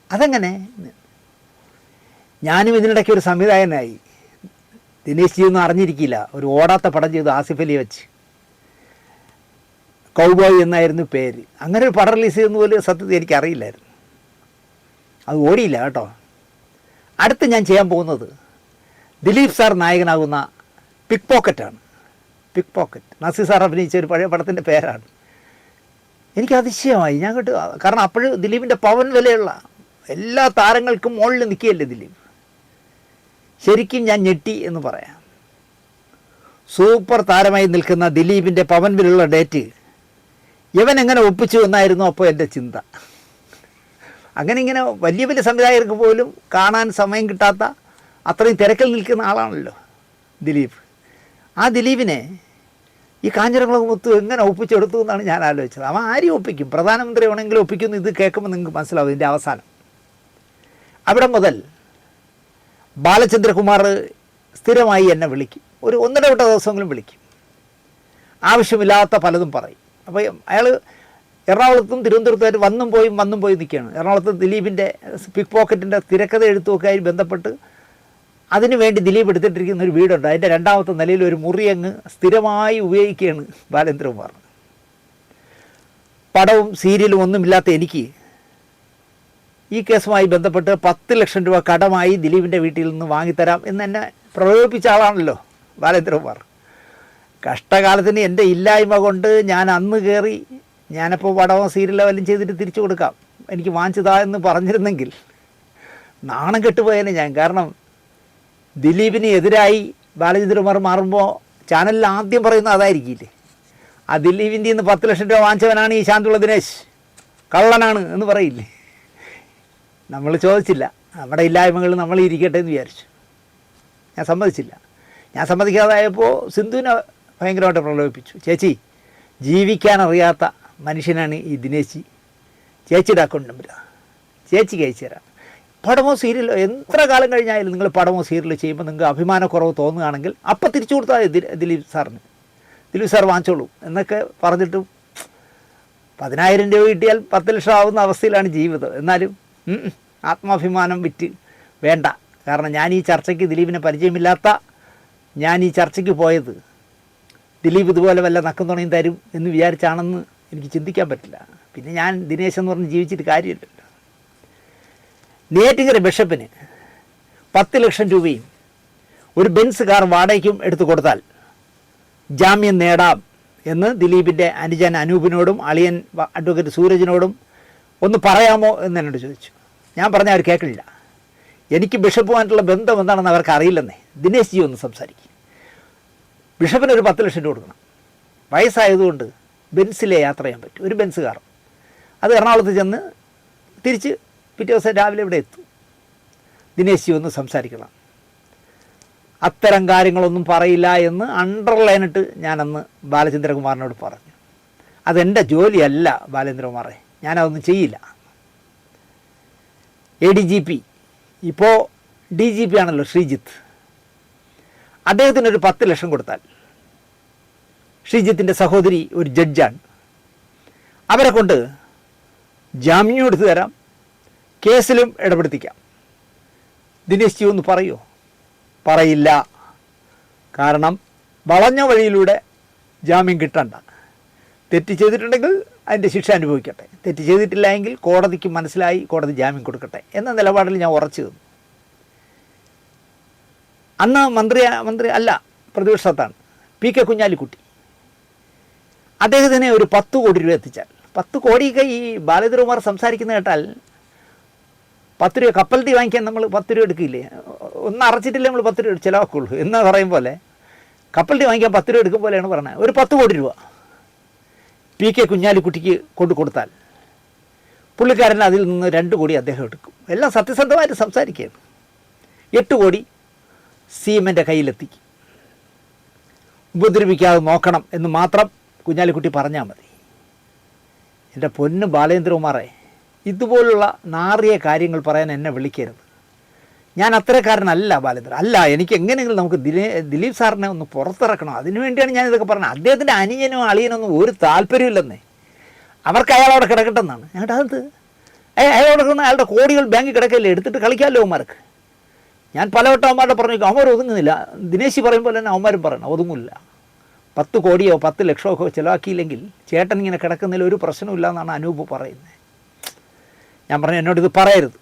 അതെങ്ങനെ? ഞാനും ഇതിനിടയ്ക്ക് ഒരു സംവിധായകനായി. ദിനേശ് ജി ഒന്നും അറിഞ്ഞിരിക്കില്ല. ഒരു ഓടാത്ത പടം ചെയ്തു ആസിഫ് അലിയെ വെച്ച്, കൗബോയ് എന്നായിരുന്നു പേര്. അങ്ങനെ ഒരു പടം റിലീസ് ചെയ്യുന്ന പോലും സത്യത്തിൽ എനിക്കറിയില്ലായിരുന്നു. അത് ഓടിയില്ല കേട്ടോ. അടുത്ത് ഞാൻ ചെയ്യാൻ പോകുന്നത് ദിലീപ് സാർ നായകനാകുന്ന പിക് പോക്കറ്റാണ്. പിക് പോക്കറ്റ് നസീർ സാർ അഭിനയിച്ച ഒരു പഴയ പടത്തിൻ്റെ പേരാണ്. എനിക്ക് അതിശയമായി ഞാൻ കേട്ടു. കാരണം അപ്പോഴും ദിലീപിൻ്റെ പവൻ വിലയുള്ള എല്ലാ താരങ്ങൾക്കും മുകളിൽ നിൽക്കുകയല്ലേ ദിലീപ്. ശരിക്കും ഞാൻ ഞെട്ടി എന്ന് പറയാം. സൂപ്പർ താരമായി നിൽക്കുന്ന ദിലീപിൻ്റെ പവൻ വിലയുള്ള ഡേറ്റ് ഇവൻ എങ്ങനെ ഒപ്പിച്ചു എന്നായിരുന്നു അപ്പോൾ എൻ്റെ ചിന്ത. അങ്ങനെ ഇങ്ങനെ വലിയ വലിയ സംവിധായകർക്ക് പോലും കാണാൻ സമയം കിട്ടാത്ത അത്രയും തിരക്കിൽ നിൽക്കുന്ന ആളാണല്ലോ ദിലീപ്. ആ ദിലീപിനെ ഈ കാഞ്ഞിരംകുളം മുത്ത് എങ്ങനെ ഒപ്പിച്ചെടുത്തു എന്നാണ് ഞാൻ ആലോചിച്ചത്. അവൻ ആരെയും ഒപ്പിക്കും, പ്രധാനമന്ത്രി ആണെങ്കിലും ഒപ്പിക്കുന്നു. ഇത് കേൾക്കുമ്പോൾ നിങ്ങൾക്ക് മനസ്സിലാവും ഇതിൻ്റെ അവസാനം. അവിടെ മുതൽ ബാലചന്ദ്രകുമാർ സ്ഥിരമായി എന്നെ വിളിക്കും. ഒരു ഒന്നിടവിട്ട ദിവസമെങ്കിലും വിളിക്കും. ആവശ്യമില്ലാത്ത പലതും പറയും. അപ്പോൾ അയാൾ എറണാകുളത്തും തിരുവനന്തപുരത്തുമായിട്ട് വന്നും പോയി നിൽക്കുകയാണ്. എറണാകുളത്ത് ദിലീപിൻ്റെ പിക് പോക്കറ്റിൻ്റെ തിരക്കഥ എഴുത്തുമൊക്കെയായി ബന്ധപ്പെട്ട് അതിനു വേണ്ടി ദിലീപ് എടുത്തിട്ടിരിക്കുന്ന ഒരു വീടുണ്ട്. അതിൻ്റെ 2ാമത്തെ നിലയിൽ ഒരു മുറി അങ്ങ് സ്ഥിരമായി ഉപയോഗിക്കുകയാണ് ബാലേന്ദ്രകുമാർ. പടവും സീരിയലും ഒന്നുമില്ലാത്ത എനിക്ക് ഈ കേസുമായി ബന്ധപ്പെട്ട് 10 ലക്ഷം രൂപ കടമായി ദിലീപിൻ്റെ വീട്ടിൽ നിന്ന് വാങ്ങിത്തരാം എന്ന് എന്നെ പ്രലോഭിപ്പിച്ച ആളാണല്ലോ ബാലേന്ദ്രകുമാർ. കഷ്ടകാലത്തിന് എൻ്റെ ഇല്ലായ്മ കൊണ്ട് ഞാൻ അന്ന് കയറി ഞാനപ്പോൾ പടമോ സീരിയലോ വല്ലതും ചെയ്തിട്ട് തിരിച്ചു കൊടുക്കാം, എനിക്ക് വാങ്ങിച്ചതാ എന്ന് പറഞ്ഞിരുന്നെങ്കിൽ നാണം കെട്ടുപോയേനെ ഞാൻ. കാരണം ദിലീപിന് എതിരായി ബാലചന്ദ്രകുമാർ മാറുമ്പോൾ ചാനലിൽ ആദ്യം പറയുന്നത് അതായിരിക്കില്ലേ, ആ ദിലീപിൻ്റെ നിന്ന് 10 ലക്ഷം രൂപ വാങ്ങിച്ചവനാണ് ഈ ശാന്തുള്ള ദിനേശ്, കള്ളനാണ് എന്ന് പറയില്ലേ. നമ്മൾ ചോദിച്ചില്ല, നമ്മുടെ ഇല്ലായ്മകൾ നമ്മൾ ഇരിക്കട്ടെ എന്ന് വിചാരിച്ചു. ഞാൻ സമ്മതിച്ചില്ല. ഞാൻ സമ്മതിക്കാതായപ്പോൾ സിന്ധുവിനെ ഭയങ്കരമായിട്ട് പ്രലോഭിപ്പിച്ചു. ചേച്ചി, ജീവിക്കാനറിയാത്ത മനുഷ്യനാണ് ഈ ദിനേശ്, ചേച്ചിയുടെ അക്കൗണ്ട് നമ്പർ ചേച്ചിക്ക് അയച്ചു തരാം. പടമോ സീരിയലോ എത്ര കാലം കഴിഞ്ഞാലും നിങ്ങൾ പടമോ സീരിയലോ ചെയ്യുമ്പോൾ നിങ്ങൾക്ക് അഭിമാനക്കുറവ് തോന്നുകയാണെങ്കിൽ അപ്പം തിരിച്ചു കൊടുത്താൽ ദിലീപ് സാറിന്, ദിലീപ് സാർ വാങ്ങിച്ചോളൂ എന്നൊക്കെ പറഞ്ഞിട്ടും 10,000 രൂപ കിട്ടിയാൽ 10 ലക്ഷം ആവുന്ന അവസ്ഥയിലാണ് ജീവിതം. എന്നാലും ആത്മാഭിമാനം വിറ്റ് വേണ്ട. കാരണം ഞാൻ ഈ ചർച്ചയ്ക്ക് ദിലീപിനെ പരിചയമില്ലാത്ത ഞാൻ ഈ ചർച്ചയ്ക്ക് പോയത് ദിലീപ് ഇതുപോലെ വല്ല നക്കം തുണയും തരും എന്ന് വിചാരിച്ചാണെന്ന് എനിക്ക് ചിന്തിക്കാൻ പറ്റില്ല. പിന്നെ ഞാൻ ദിനേശ് എന്ന് പറഞ്ഞ് ജീവിച്ചിട്ട് കാര്യമില്ലല്ലോ. നെയ്യാറ്റിൻകര ബിഷപ്പിന് 10 ലക്ഷം രൂപയും ഒരു ബെൻസ് കാർ വാടകയ്ക്കും എടുത്തു കൊടുത്താൽ ജാമ്യം നേടാം എന്ന് ദിലീപിൻ്റെ അനുജൻ അനൂപിനോടും അളിയൻ അഡ്വക്കേറ്റ് സൂരജിനോടും ഒന്ന് പറയാമോ എന്ന് എന്നോട് ചോദിച്ചു. ഞാൻ പറഞ്ഞാൽ അവർ കേൾക്കില്ല. എനിക്ക് ബിഷപ്പുമായിട്ടുള്ള ബന്ധം എന്താണെന്ന് അവർക്ക് അറിയില്ലെന്നേ. ദിനേശ് ജി ഒന്ന് സംസാരിക്കും. ബിഷപ്പിന് ഒരു 10 ലക്ഷം രൂപ കൊടുക്കണം. വയസ്സായതുകൊണ്ട് ബെൻസിലേ യാത്ര ചെയ്യാൻ പറ്റും, ഒരു ബെൻസ് കാർ. അത് എറണാകുളത്ത് ചെന്ന് തിരിച്ച് പിറ്റേ ദിവസം രാവിലെ ഇവിടെ എത്തും. ദിനേശ് ജി ഒന്ന് സംസാരിക്കണം. അത്തരം കാര്യങ്ങളൊന്നും പറയില്ല എന്ന് അണ്ടർലൈനിട്ട് ഞാനന്ന് ബാലചന്ദ്രകുമാറിനോട് പറഞ്ഞു. അതെൻ്റെ ജോലിയല്ല ബാലേന്ദ്രകുമാറെ, ഞാനതൊന്നും ചെയ്യില്ല. ADGP ഇപ്പോൾ DGP ആണല്ലോ ശ്രീജിത്ത്, അദ്ദേഹത്തിനൊരു 10 ലക്ഷം കൊടുത്താൽ, ശ്രീജിത്തിൻ്റെ സഹോദരി ഒരു ജഡ്ജാണ്, അവരെ കൊണ്ട് ജാമ്യം എടുത്തു തരാം, കേസിലും ഇടപെടുത്തിക്കാം. ദിനേശ് ജി ഒന്ന് പറയുമോ? പറയില്ല. കാരണം വളഞ്ഞ വഴിയിലൂടെ ജാമ്യം കിട്ടണ്ട. തെറ്റ് ചെയ്തിട്ടുണ്ടെങ്കിൽ അതിൻ്റെ ശിക്ഷ അനുഭവിക്കട്ടെ, തെറ്റ് ചെയ്തിട്ടില്ല എങ്കിൽ കോടതിക്ക് മനസ്സിലായി, കോടതി ജാമ്യം കൊടുക്കട്ടെ എന്ന നിലപാടിൽ ഞാൻ ഉറച്ചു നിന്നു. അന്ന് മന്ത്രി അല്ല, പ്രതിപക്ഷത്താണ് PK കുഞ്ഞാലിക്കുട്ടി. അദ്ദേഹത്തിന് ഒരു 10 കോടി രൂപ എത്തിച്ചാൽ, 10 കോടിയൊക്കെ ഈ ബാലേന്ദ്രകുമാർ സംസാരിക്കുന്ന കേട്ടാൽ 10 രൂപ കപ്പൽ ടീ വാങ്ങിക്കാൻ നമ്മൾ 10 രൂപ എടുക്കില്ലേ, ഒന്ന് അറച്ചിട്ടില്ലേ നമ്മൾ 10 രൂപ ചിലവാക്കുള്ളൂ എന്ന് പറയും പോലെ കപ്പൽ ടീ വാങ്ങിക്കാൻ 10 രൂപ എടുക്കും പോലെയാണ് പറഞ്ഞത്. ഒരു 10 കോടി രൂപ PK കുഞ്ഞാലിക്കുട്ടിക്ക് കൊടുത്താൽ പുള്ളിക്കാരൻ അതിൽ നിന്ന് 2 കോടി അദ്ദേഹം എടുക്കും. എല്ലാം സത്യസന്ധമായിട്ട് സംസാരിക്കുകയാണ്. 8 കോടി CMൻ്റെ കയ്യിലെത്തിക്കും. ഉപദ്രവിക്കാതെ നോക്കണം എന്ന് മാത്രം കുഞ്ഞാലിക്കുട്ടി പറഞ്ഞാൽ മതി. എൻ്റെ പൊന്ന് ബാലേന്ദ്രകുമാറെ, ഇതുപോലുള്ള നാറിയ കാര്യങ്ങൾ പറയാൻ എന്നെ വിളിക്കരുത്. ഞാൻ അത്തരക്കാരനല്ല ബാലേന്ദ്ര, അല്ല. എനിക്ക് എങ്ങനെയെങ്കിലും നമുക്ക് ദിലീപ് സാറിനെ ഒന്ന് പുറത്തിറക്കണം, അതിനുവേണ്ടിയാണ് ഞാനിതൊക്കെ പറഞ്ഞത്. അദ്ദേഹത്തിൻ്റെ അനുജനോ അളിയനൊന്നും ഒരു താല്പര്യമില്ലെന്നേ, അവർക്ക് അയാളവിടെ കിടക്കട്ടെന്നാണ്. ഞങ്ങളുടെ അത് അയാളോട് കിടക്കുന്ന അയാളുടെ കോടികൾ ബാങ്കിൽ കിടക്കല്ലേ, എടുത്തിട്ട് കളിക്കാമല്ലോ അവന്മാർക്ക്. ഞാൻ പലവട്ടം അവന്മാരുടെ പറഞ്ഞു, അവന്മാർ ഒതുങ്ങുന്നില്ല. ദിനേശ് പറയുമ്പോൾ തന്നെ അവന്മാരും പറയണം ഒതുങ്ങില്ല. 10 കോടിയോ 10 ലക്ഷമോ ഒക്കെ ചിലവാക്കിയില്ലെങ്കിൽ ചേട്ടൻ ഇങ്ങനെ കിടക്കുന്നതിൽ ഒരു പ്രശ്നമില്ല എന്നാണ് അനൂപ് പറയുന്നത്. ഞാൻ പറഞ്ഞു എന്നോടിത് പറയരുത്.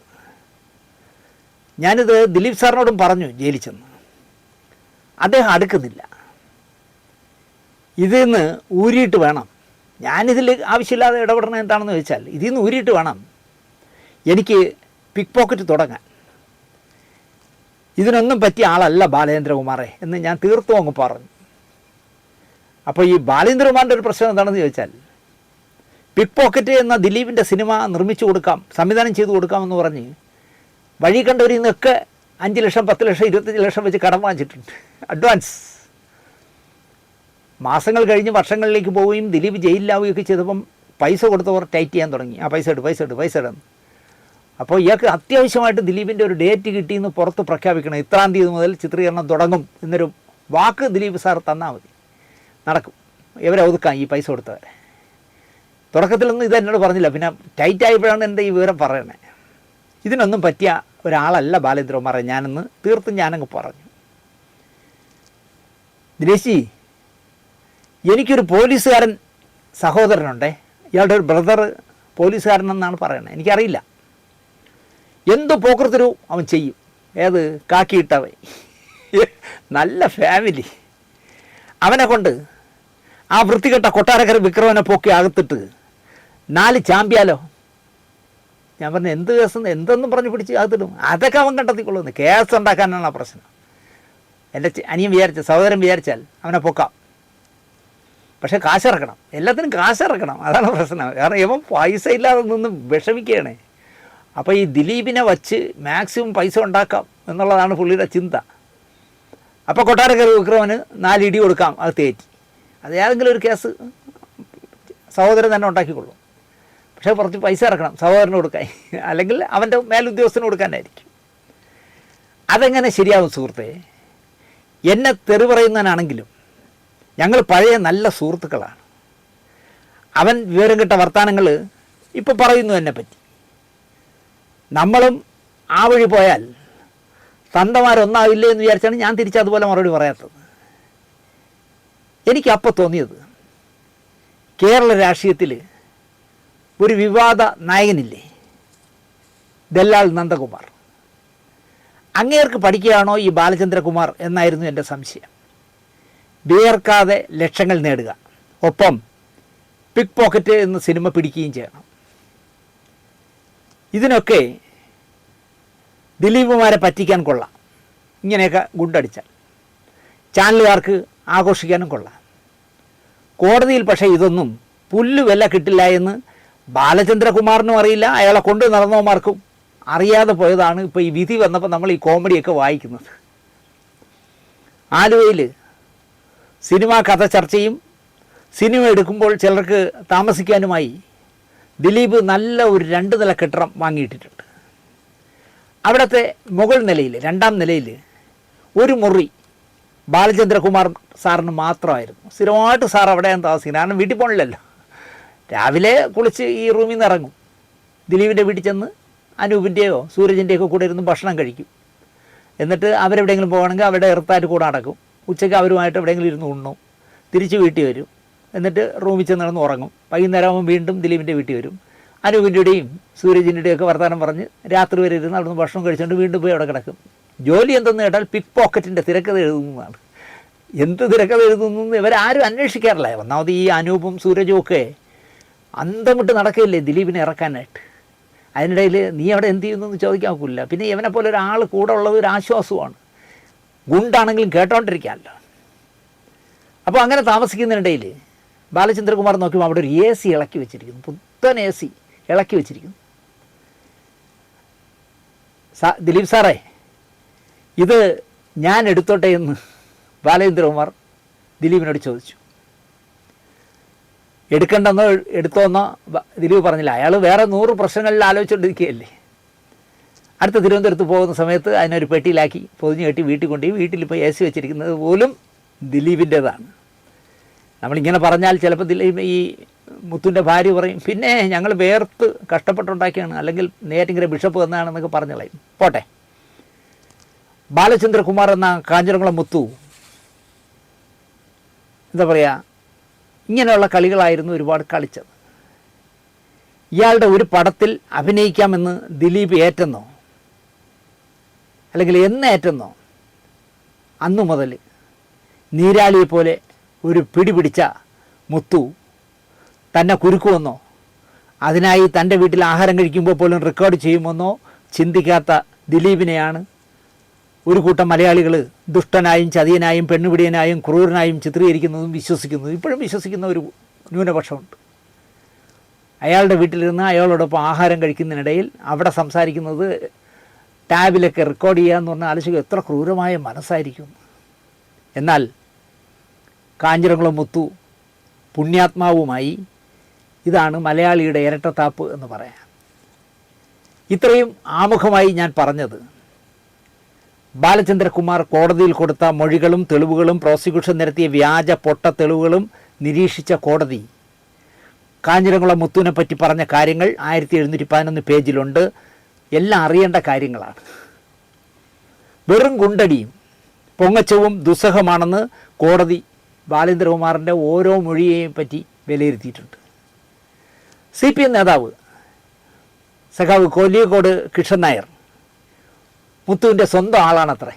ഞാനിത് ദിലീപ് സാറിനോടും പറഞ്ഞു ജയിലിൽ ചെന്ന്. അദ്ദേഹം അടുക്കുന്നില്ല. ഇതിൽ നിന്ന് ഊരിയിട്ട് വേണം, ഞാനിതിൽ ആവശ്യമില്ലാതെ ഇടപെടണം എന്താണെന്ന് ചോദിച്ചാൽ, ഇതിൽ നിന്ന് ഊരിയിട്ട് വേണം എനിക്ക് പിക്ക് പോക്കറ്റ് തുടങ്ങാൻ. ഇതിനൊന്നും പറ്റിയ ആളല്ല ബാലചന്ദ്രകുമാറെ എന്ന് ഞാൻ തീർത്തും അങ്ങ് പറഞ്ഞു. അപ്പോൾ ഈ ബാലചന്ദ്രകുമാറിൻ്റെ ഒരു പ്രശ്നം എന്താണെന്ന് ചോദിച്ചാൽ, പിക്ക് പോക്കറ്റ് എന്ന ദിലീപിൻ്റെ സിനിമ നിർമ്മിച്ചു കൊടുക്കാം, സംവിധാനം ചെയ്തു കൊടുക്കാമെന്ന് പറഞ്ഞ് വഴി കണ്ടവരിൽ നിന്നൊക്കെ 5 ലക്ഷം 10 ലക്ഷം 25 ലക്ഷം വെച്ച് കടം വാങ്ങിച്ചിട്ടുണ്ട്, അഡ്വാൻസ്. മാസങ്ങൾ കഴിഞ്ഞ് വർഷങ്ങളിലേക്ക് പോവുകയും ദിലീപ് ജയിലിലാവുകയൊക്കെ ചെയ്തപ്പം പൈസ കൊടുത്തവർ ടൈറ്റ് ചെയ്യാൻ തുടങ്ങി. ആ പൈസ ഇടും. അപ്പോൾ ഇയാൾക്ക് അത്യാവശ്യമായിട്ട് ദിലീപിൻ്റെ ഒരു ഡേറ്റ് കിട്ടിയെന്ന് പുറത്ത് പ്രഖ്യാപിക്കണം. ഇത്രാം തീയതി മുതൽ ചിത്രീകരണം തുടങ്ങും എന്നൊരു വാക്ക് ദിലീപ് സാർ തന്നാൽ മതി, നടക്കും. ഇവരെ ഒതുക്കാം ഈ പൈസ കൊടുത്തവരെ. തുടക്കത്തിലൊന്നും ഇത് എന്നോട് പറഞ്ഞില്ല, പിന്നെ ടൈറ്റ് ആയപ്പോഴാണ് എൻ്റെ ഈ വിവരം പറയണേ. ഇതിനൊന്നും പറ്റിയ ഒരാളല്ല ബാലചന്ദ്രകുമാറെ ഞാനെന്ന് തീർത്തും ഞാനങ്ങ് പറഞ്ഞു. ദിനേശി, എനിക്കൊരു പോലീസുകാരൻ സഹോദരനുണ്ടേ, ഇയാളുടെ ഒരു ബ്രദർ പോലീസുകാരനെന്നാണ് പറയണത്. എനിക്കറിയില്ല, എന്ത് പോക്കൃത്തരവും അവൻ ചെയ്യും. ഏത് കാക്കിയിട്ടവൻ, നല്ല ഫാമിലി. അവനെ കൊണ്ട് ആ വൃത്തികെട്ട കൊട്ടാരക്കര വിക്രമനെ പൊക്കി അകത്തിട്ട് 4 ചാമ്പ്യാലോ. ഞാൻ പറഞ്ഞു എന്ത് കേസ്, എന്തെന്നും പറഞ്ഞ് പിടിച്ച് അകത്തിടും. അതൊക്കെ അവൻ കണ്ടെത്തിക്കൊള്ളുന്നു. കേസ് ഉണ്ടാക്കാനാണ് ആ പ്രശ്നം. എൻ്റെ അനിയൻ സഹോദരൻ വിചാരിച്ചാൽ അവനെ പൊക്കാം. പക്ഷേ കാശിറക്കണം, എല്ലാത്തിനും കാശിറക്കണം, അതാണ് പ്രശ്നം. കാരണം ഇവൻ പൈസ ഇല്ലാതെ നിന്ന് വിഷമിക്കുകയാണ്. അപ്പോൾ ഈ ദിലീപിനെ വച്ച് മാക്സിമം പൈസ ഉണ്ടാക്കാം എന്നുള്ളതാണ് പുള്ളിയുടെ ചിന്ത. അപ്പോൾ കൊട്ടാരക്കര വിക്രമന് 4 ഇടി കൊടുക്കാം, അത് തേറ്റി. അത് ഏതെങ്കിലും ഒരു കേസ് സഹോദരൻ തന്നെ ഉണ്ടാക്കിക്കൊള്ളും. പക്ഷേ കുറച്ച് പൈസ ഇറക്കണം സഹോദരന് കൊടുക്കാൻ, അല്ലെങ്കിൽ അവൻ്റെ മേലുദ്യോഗസ്ഥന് കൊടുക്കാനായിരിക്കും. അതെങ്ങനെ ശരിയാവും സുഹൃത്തെ? എന്നെ തെറി പറയുന്നവനാണെങ്കിലും ഞങ്ങൾ പഴയ നല്ല സുഹൃത്തുക്കളാണ്. അവൻ വിവരം കിട്ട വർത്തമാനങ്ങൾ ഇപ്പോൾ പറയുന്നു എന്നെപ്പറ്റി. നമ്മളും ആ വഴി പോയാൽ തന്തമാരൊന്നാവില്ലേ എന്ന് വിചാരിച്ചാണ് ഞാൻ തിരിച്ചതുപോലെ മറുപടി പറയാത്തത്. എനിക്കപ്പോൾ തോന്നിയത്, കേരള രാഷ്ട്രീയത്തിൽ ഒരു വിവാദ നായകനില്ലേ, ദല്ലാൽ നന്ദകുമാർ, അങ്ങേർക്ക് പഠിക്കുകയാണോ ഈ ബാലചന്ദ്രകുമാർ എന്നായിരുന്നു എൻ്റെ സംശയം. വിയർക്കാതെ ലക്ഷങ്ങൾ നേടുക, ഒപ്പം പിക്ക് പോക്കറ്റ് എന്ന സിനിമ പിടിക്കുകയും ചെയ്യണം. ഇതിനൊക്കെ ദിലീപുമാരെ പറ്റിക്കാൻ കൊള്ളാം. ഇങ്ങനെയൊക്കെ ഗുണ്ടടിച്ചാൽ ചാനലുകാർക്ക് ആഘോഷിക്കാനും കൊള്ളാം. കോടതിയിൽ പക്ഷേ ഇതൊന്നും പുല്ല് വില കിട്ടില്ല എന്ന് ബാലചന്ദ്രകുമാറിനും അറിയില്ല, അയാളെ കൊണ്ട് നടന്നവന്മാർക്കും അറിയാതെ പോയതാണ്. ഇപ്പോൾ ഈ വിധി വന്നപ്പോൾ നമ്മൾ ഈ കോമഡിയൊക്കെ വായിക്കുന്നത്. ആലുവയിൽ സിനിമാ കഥ ചർച്ചയും സിനിമ എടുക്കുമ്പോൾ ചിലർക്ക് താമസിക്കാനുമായി ദിലീപ് നല്ല ഒരു 2 നില കെട്ടിടം വാങ്ങിയിട്ടിട്ടുണ്ട്. അവിടുത്തെ മുകൾ നിലയിൽ 2ാം നിലയിൽ ഒരു മുറി ബാലചന്ദ്രകുമാർ സാറിന് മാത്രമായിരുന്നു. സ്ഥിരമായിട്ട് സാർ അവിടെയാണ് താമസിക്കുന്നത്. കാരണം വീട്ടിൽ പോകണില്ലല്ലോ. രാവിലെ കുളിച്ച് ഈ റൂമിൽ നിന്ന് ഇറങ്ങും, ദിലീപിൻ്റെ വീട്ടിൽ ചെന്ന് അനൂപിൻ്റെയോ സൂരജിൻ്റെയൊക്കെ കൂടെ ഇരുന്ന് ഭക്ഷണം കഴിക്കും. എന്നിട്ട് അവരെവിടെയെങ്കിലും പോകണമെങ്കിൽ അവിടെ എറുത്തായിട്ട് കൂടെ നടക്കും. ഉച്ചയ്ക്ക് അവരുമായിട്ട് എവിടെയെങ്കിലും ഇരുന്ന് ഉണ്ണും, തിരിച്ച് വീട്ടിൽ വരും. എന്നിട്ട് റൂമിൽ ചെന്ന് നടന്ന് ഉറങ്ങും. വൈകുന്നേരം ആകുമ്പോൾ വീണ്ടും ദിലീപിൻ്റെ വീട്ടിൽ വരും. അനൂപിൻ്റെയും സൂരജിൻ്റെയും ഒക്കെ വർത്തമാനം പറഞ്ഞ് രാത്രി വരെ ഇരുന്ന് അവിടുന്ന് ഭക്ഷണം കഴിച്ചുകൊണ്ട് വീണ്ടും പോയി അവിടെ കിടക്കും. ജോലി എന്തെന്ന് കേട്ടാൽ പിക്ക് പോക്കറ്റിൻ്റെ തിരക്കഥ എഴുതുന്നതാണ്. എന്ത് തിരക്കഥ എഴുതുന്നു ഇവരാരും അന്വേഷിക്കാറില്ല. ഒന്നാമത് ഈ അനൂപും സൂരജും ഒക്കെ അന്തം വിട്ട് നടക്കുകയില്ലേ ദിലീപിനെ ഇറക്കാനായിട്ട്. അതിനിടയിൽ നീ അവിടെ എന്ത് ചെയ്യുന്നു എന്ന് ചോദിക്കാൻ ഒക്കില്ല. പിന്നെ ഇവനെ പോലെ ഒരാൾ കൂടെ ഉള്ളത് ഒരു ആശ്വാസമാണ്. ഗുണ്ടാണെങ്കിലും കേട്ടോണ്ടിരിക്കാമല്ലോ. അപ്പോൾ അങ്ങനെ താമസിക്കുന്നതിനിടയിൽ ബാലചന്ദ്രകുമാർ നോക്കിയപ്പോൾ അവിടെ ഒരു AC ഇളക്കി വെച്ചിരിക്കുന്നു, പുത്തൻ AC ഇളക്കി വെച്ചിരിക്കുന്നു. ദിലീപ് സാറേ, ഇത് ഞാൻ എടുത്തോട്ടെ എന്ന് ബാലചന്ദ്രകുമാർ ദിലീപിനോട് ചോദിച്ചു. എടുക്കണ്ടെന്നോ എടുത്തോന്നോ ദിലീപ് പറഞ്ഞില്ല. അയാൾ വേറെ 100 പ്രശ്നങ്ങളിൽ ആലോചിച്ചുകൊണ്ടിരിക്കുകയല്ലേ. അടുത്ത തിരുവനന്തപുരത്ത് പോകുന്ന സമയത്ത് അതിനൊരു പെട്ടിയിലാക്കി പൊതിഞ്ഞ് കെട്ടി വീട്ടിൽ കൊണ്ടുപോയി വീട്ടിലിപ്പോൾ AC വെച്ചിരിക്കുന്നത് പോലും ദിലീപിൻ്റേതാണ്. നമ്മളിങ്ങനെ പറഞ്ഞാൽ ചിലപ്പോൾ ദിലീപ് ഈ മുത്തുൻ്റെ ഭാര്യ പറയും, പിന്നെ ഞങ്ങൾ വേർത്ത് കഷ്ടപ്പെട്ടുണ്ടാക്കിയാണ്, അല്ലെങ്കിൽ നേരിങ്ങനെ ബിഷപ്പ് വന്നതാണെന്നൊക്കെ പറഞ്ഞു കളയും. പോട്ടെ. ബാലചന്ദ്രകുമാർ എന്ന കാഞ്ഞിരംകുളം മുത്തു എന്താ പറയുക, ഇങ്ങനെയുള്ള കളികളായിരുന്നു ഒരുപാട് കളിച്ചത്. ഇയാളുടെ ഒരു പടത്തിൽ അഭിനയിക്കാമെന്ന് ദിലീപ് ഏറ്റെന്നോ അല്ലെങ്കിൽ എന്നേറ്റെന്നോ അന്നു മുതൽ നീരാളിയെ പോലെ ഒരു പിടി പിടിച്ച മുത്തു തന്നെ കുരുക്കുമെന്നോ അതിനായി തൻ്റെ വീട്ടിൽ ആഹാരം കഴിക്കുമ്പോൾ പോലും റെക്കോർഡ് ചെയ്യുമെന്നോ ചിന്തിക്കാത്ത ദിലീപിനെയാണ് ഒരു കൂട്ടം മലയാളികൾ ദുഷ്ടനായും ചതിയനായും പെണ്ണുപിടിയനായും ക്രൂരനായും ചിത്രീകരിക്കുന്നതും വിശ്വസിക്കുന്നതും ഇപ്പോഴും വിശ്വസിക്കുന്ന ഒരു ന്യൂനപക്ഷമുണ്ട്. അയാളുടെ വീട്ടിലിരുന്ന് അയാളോടൊപ്പം ആഹാരം കഴിക്കുന്നതിനിടയിൽ അവിടെ സംസാരിക്കുന്നത് ടാബിലൊക്കെ റെക്കോർഡ് ചെയ്യുക എന്ന് പറഞ്ഞാൽ ആലോചിക്കുക എത്ര ക്രൂരമായ മനസ്സായിരിക്കും. എന്നാൽ കാഞ്ഞിരംകുളം മുത്തു പുണ്യാത്മാവുമായി ഇതാണ് മലയാളിയുടെ ഇരട്ടത്താപ്പ് എന്ന് പറയാം. ഇത്രയും ആമുഖമായി ഞാൻ പറഞ്ഞത് ബാലചന്ദ്രകുമാർ കോടതിയിൽ കൊടുത്ത മൊഴികളും തെളിവുകളും പ്രോസിക്യൂഷൻ നിരത്തിയ വ്യാജ പൊട്ട തെളിവുകളും നിരീക്ഷിച്ച കോടതി കാഞ്ഞിരംകുളം മുത്തുവിനെ പറ്റി പറഞ്ഞ കാര്യങ്ങൾ 1711 പേജിലുണ്ട്. എല്ലാം അറിയേണ്ട കാര്യങ്ങളാണ്. വെറും കുണ്ടടിയും പൊങ്ങച്ചവും ദുസ്സഹമാണെന്ന് കോടതി ബാലേന്ദ്രകുമാറിൻ്റെ ഓരോ മൊഴിയെയും പറ്റി വിലയിരുത്തിയിട്ടുണ്ട്. CPM നേതാവ് സഖാവ് കോലിയക്കോട് കൃഷ്ണൻ നായർ മുത്തുവിൻ്റെ സ്വന്തം ആളാണത്രേ.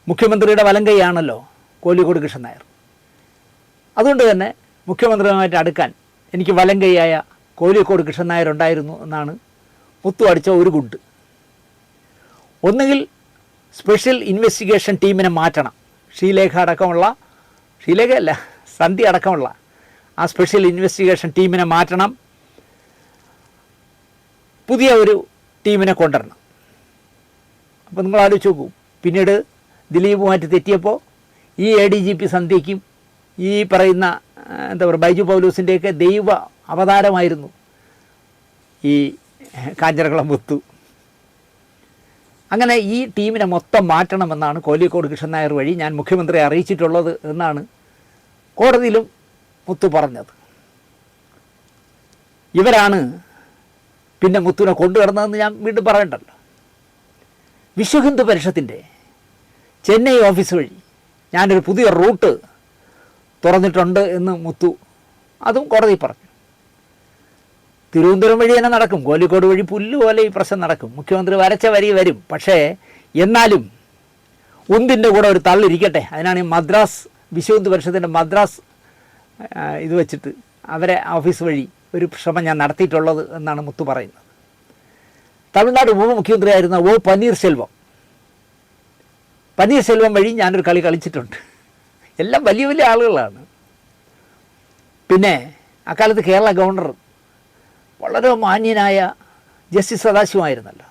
മുഖ്യമന്ത്രിയുടെ വലങ്കൈയാണല്ലോ കോലിയക്കോട് കൃഷ്ണൻ നായർ. അതുകൊണ്ട് തന്നെ മുഖ്യമന്ത്രിയുമായിട്ട് അടുക്കാൻ എനിക്ക് വലങ്കൈയായ കോലിയക്കോട് കൃഷ്ണൻ നായർ ഉണ്ടായിരുന്നു എന്നാണ് മുത്തു അടിച്ച ഒരു ഗുഡ്. ഒന്നുകിൽ സ്പെഷ്യൽ ഇൻവെസ്റ്റിഗേഷൻ ടീമിനെ മാറ്റണം. ഷീലേഖയല്ല സന്ധ്യ അടക്കമുള്ള ആ സ്പെഷ്യൽ ഇൻവെസ്റ്റിഗേഷൻ ടീമിനെ മാറ്റണം. പുതിയ ഒരു ടീമിനെ കൊണ്ടുവരണം. അപ്പോൾ നിങ്ങൾ ആലോചിച്ച് നോക്കൂ, പിന്നീട് ദിലീപുമായിട്ട് തെറ്റിയപ്പോൾ ഈ ADGP സന്ധ്യയ്ക്കും ഈ പറയുന്ന എന്താ പറയുക ബൈജു പൗലൂസിൻ്റെയൊക്കെ ദൈവ അവതാരമായിരുന്നു ഈ കാഞ്ഞിരംകുളം മുത്തു. അങ്ങനെ ഈ ടീമിനെ മൊത്തം മാറ്റണമെന്നാണ് കോലിയക്കോട് കൃഷ്ണൻ നായർ വഴി ഞാൻ മുഖ്യമന്ത്രിയെ അറിയിച്ചിട്ടുള്ളത് എന്നാണ് കോടതിയിലും മുത്തു പറഞ്ഞത്. ഇവരാണ് പിന്നെ മുത്തുവിനെ കൊണ്ടുവരുന്നതെന്ന് ഞാൻ വീണ്ടും പറയണ്ടല്ലോ. വിശ്വഹിന്ദു പരിഷത്തിൻ്റെ ചെന്നൈ ഓഫീസ് വഴി ഞാനൊരു പുതിയ റൂട്ട് തുറന്നിട്ടുണ്ട് എന്ന് മുത്തു അതും കോടതി പറഞ്ഞു. തിരുവനന്തപുരം വഴി തന്നെ നടക്കും, കോഴിക്കോട് വഴി പുല്ലുപോലെ ഈ പ്രശ്നം നടക്കും. മുഖ്യമന്ത്രി വരച്ച വരി വരും. പക്ഷേ എന്നാലും ഒന്നിൻ്റെ കൂടെ ഒരു തള്ളിരിക്കട്ടെ. അതിനാണ് ഈ മദ്രാസ് വിശ്വഹിന്ദു പരിഷത്തിൻ്റെ മദ്രാസ് ഇത് വെച്ചിട്ട് അവരെ ഓഫീസ് വഴി ഒരു ശ്രമം ഞാൻ നടത്തിയിട്ടുള്ളത് എന്നാണ് മുത്തു പറയുന്നത്. തമിഴ്നാട് ഉപമുഖ്യമന്ത്രിയായിരുന്ന പന്നീർശെൽവം വഴി ഞാനൊരു കളി കളിച്ചിട്ടുണ്ട്. എല്ലാം വലിയ വലിയ ആളുകളാണ്. പിന്നെ അക്കാലത്ത് കേരള ഗവർണർ വളരെ മാന്യനായ ജസ്റ്റിസ് സദാശിവമായിരുന്നല്ലോ.